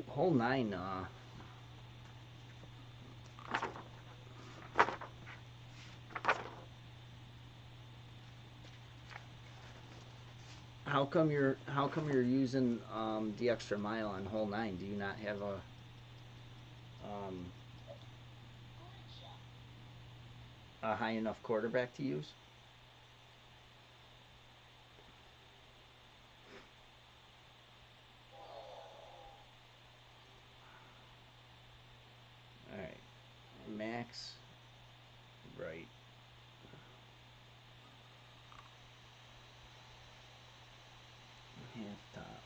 hole nine. How come you're using the extra mile on hole nine? Do you not have um, a high enough quarterback to use? All right, max right, half top.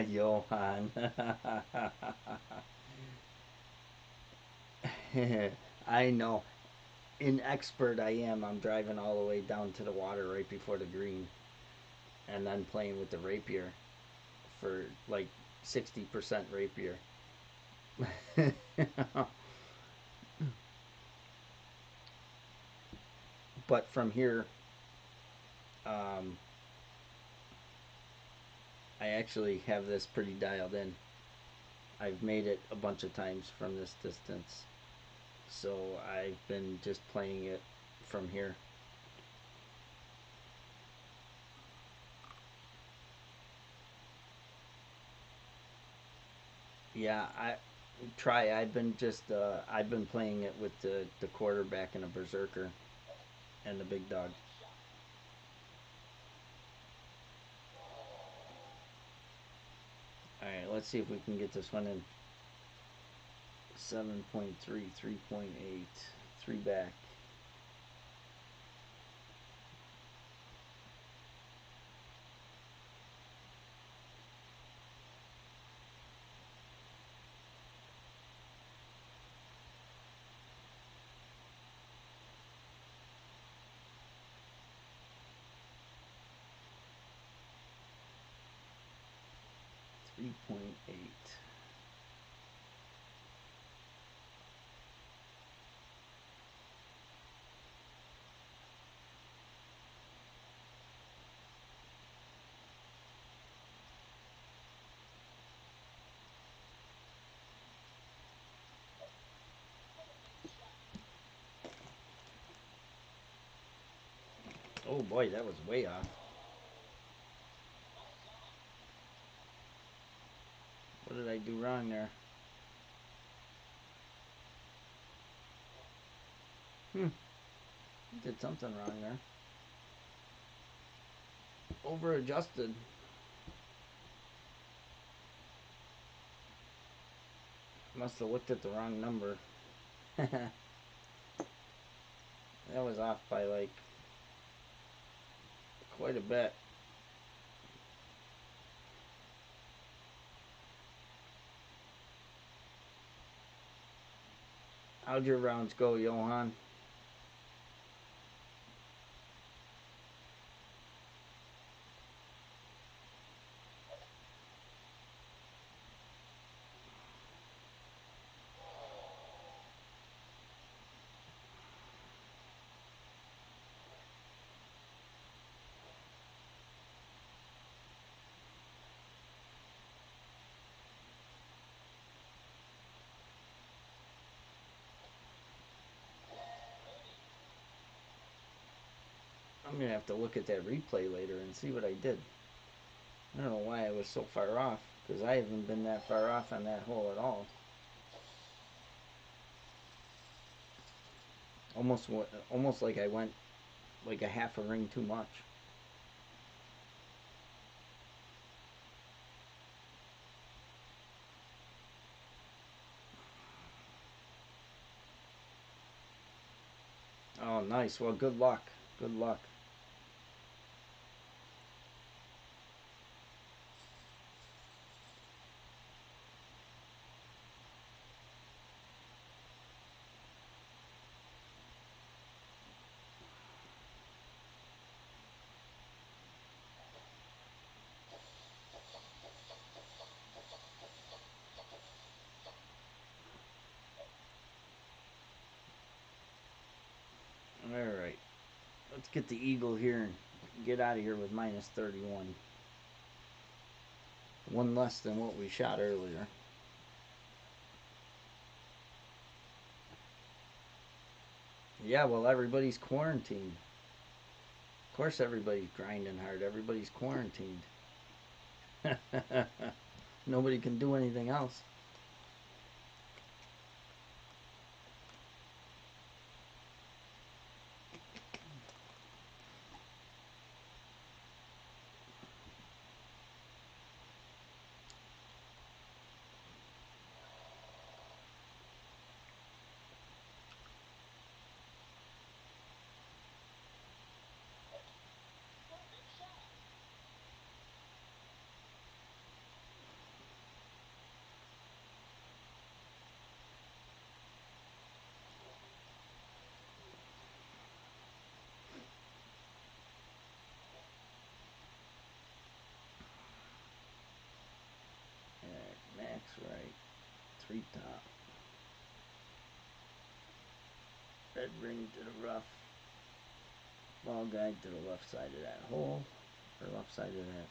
Johan. I know. In expert I am. I'm driving all the way down to the water right before the green, and then playing with the rapier for like 60% rapier. But from here, um, I actually have this pretty dialed in. I've made it a bunch of times from this distance, so I've been just playing it from here. Yeah, try. I've been playing it with the quarterback and a berserker and the big dog. All right, let's see if we can get this one in. 7.3, 3.8, three back. 3.8. Oh boy, that was way off. What did I do wrong there? Hmm, did something wrong there. Over adjusted. Must have looked at the wrong number. That was off by like quite a bit. How'd your rounds go, Johan? I'm gonna have to look at that replay later and see what I did. I don't know why I was so far off, because I haven't been that far off on that hole at all. Almost like I went like a half a ring too much. Oh, nice. Well, good luck. Good luck. All right. Let's get the eagle here and get out of here with minus 31. One less than what we shot earlier. Yeah, well, everybody's quarantined. Of course, everybody's grinding hard. Everybody's quarantined. Nobody can do anything else. Alright, max right. Three top. Red ring to the rough. Ball guide to the left side of that hole. Or left side of that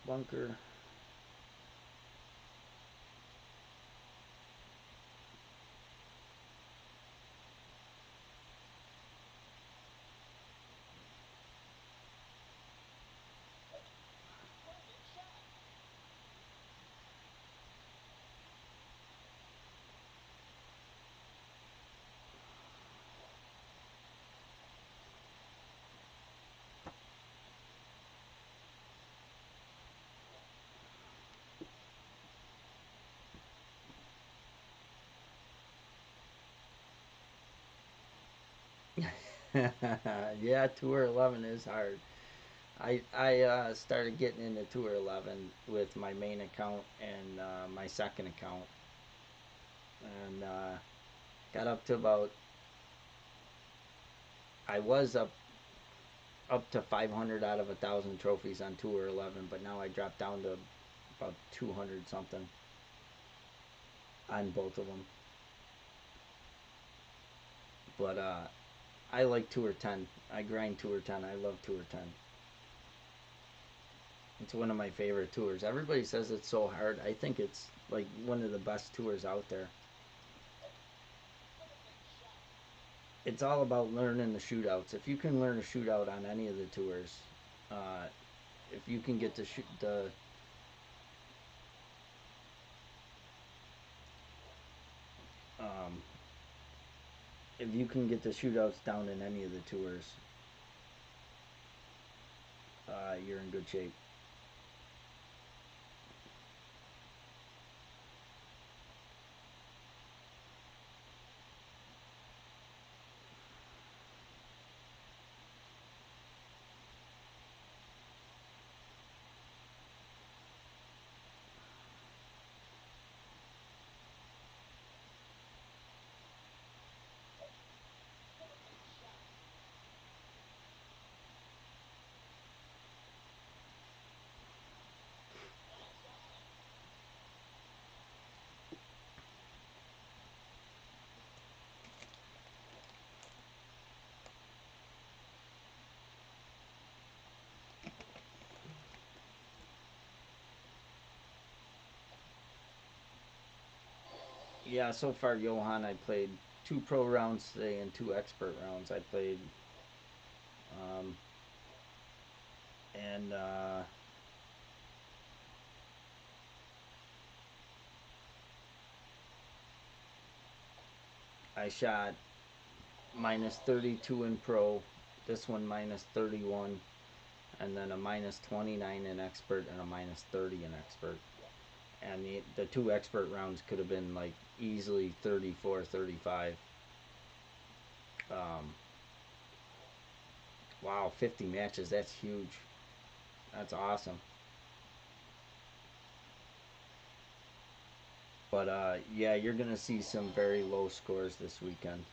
bunker. Yeah, Tour 11 is hard. I started getting into Tour 11 with my main account and my second account, and got up to about, I was up to 500 out of 1,000 trophies on Tour 11, but now I dropped down to about 200 something on both of them. But I like Tour 10. I grind Tour 10. I love Tour 10. It's one of my favorite tours. Everybody says it's so hard. I think it's like one of the best tours out there. It's all about learning the shootouts. If you can learn a shootout on any of the tours, uh, if you can get the um, if you can get the shootouts down in any of the tours, you're in good shape. Yeah, so far, Johan, I played 2 pro rounds today and 2 expert rounds. I played, um, and I shot -32 in pro. This one -31, and then a -29 in expert and a -30 in expert. And the 2 expert rounds could have been like easily 34, 35. Um, wow, 50 matches. That's huge. That's awesome. But yeah, you're gonna see some very low scores this weekend.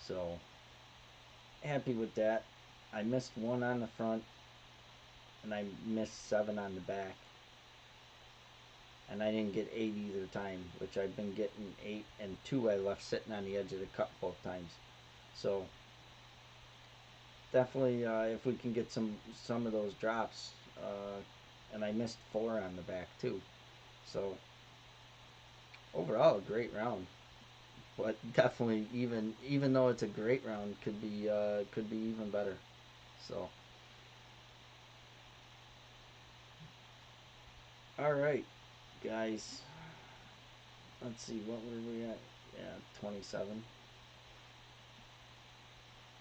So happy with that. I missed one on the front, and I missed 7 on the back, and I didn't get 8 either time, which I've been getting 8, and 2 I left sitting on the edge of the cup both times. So definitely, if we can get some of those drops, and I missed 4 on the back too. So overall, a great round. But definitely, even though it's a great round, could be even better. So, all right, guys. Let's see, what were we at? Yeah, 27.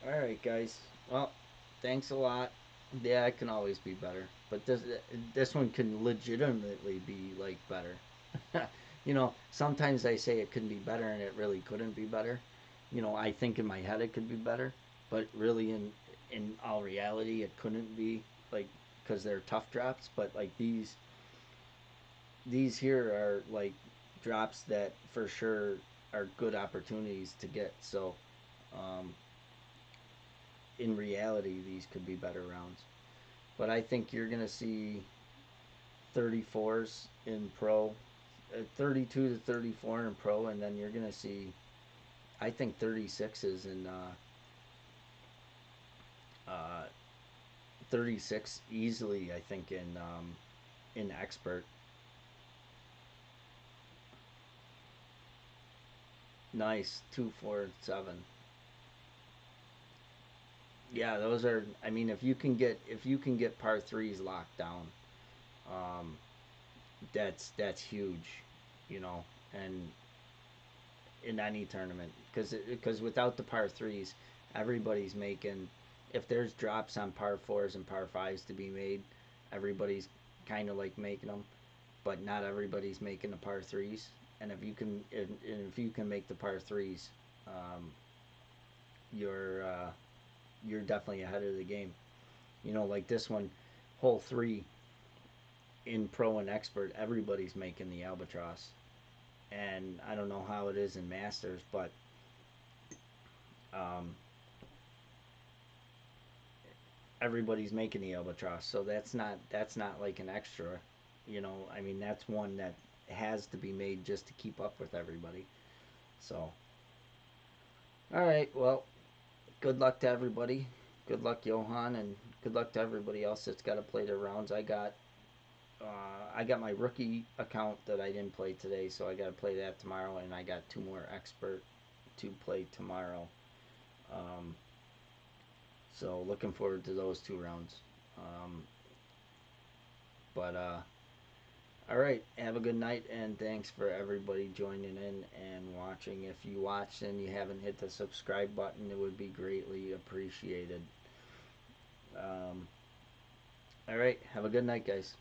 All right, guys. Well, thanks a lot. Yeah, it can always be better, but this one can legitimately be like better. Sometimes I say it could be better, and it really couldn't be better. I think in my head it could be better, but really in all reality, it couldn't be, like, because they're tough drops. But like these here are like drops that for sure are good opportunities to get. So, um, in reality, these could be better rounds. But I think you're gonna see 34s in pro, 32 to 34 in pro, and then you're gonna see, I think, 36s in uh, 36 easily. I think in expert. Nice 2, 4, 7. Yeah, those are. I mean, if you can get par threes locked down, um, that's huge, you know, and in any tournament, because without the par threes, everybody's making. If there's drops on par fours and par fives to be made, everybody's kind of like making them, but not everybody's making the par threes. And if you can make the par threes, um, you're you're definitely ahead of the game. Like this one, hole three in pro and expert, everybody's making the albatross. And I don't know how it is in masters, but um, everybody's making the albatross. So that's not like an extra. I mean, that's one that has to be made just to keep up with everybody. So, all right, well, good luck to everybody. Good luck, Johan, and good luck to everybody else that's got to play their rounds. I got my rookie account that I didn't play today, so I got to play that tomorrow, and I got 2 more expert to play tomorrow. Um, so looking forward to those 2 rounds. But all right, have a good night, and thanks for everybody joining in and watching. If you watched and you haven't hit the subscribe button, it would be greatly appreciated. Um, all right, have a good night, guys.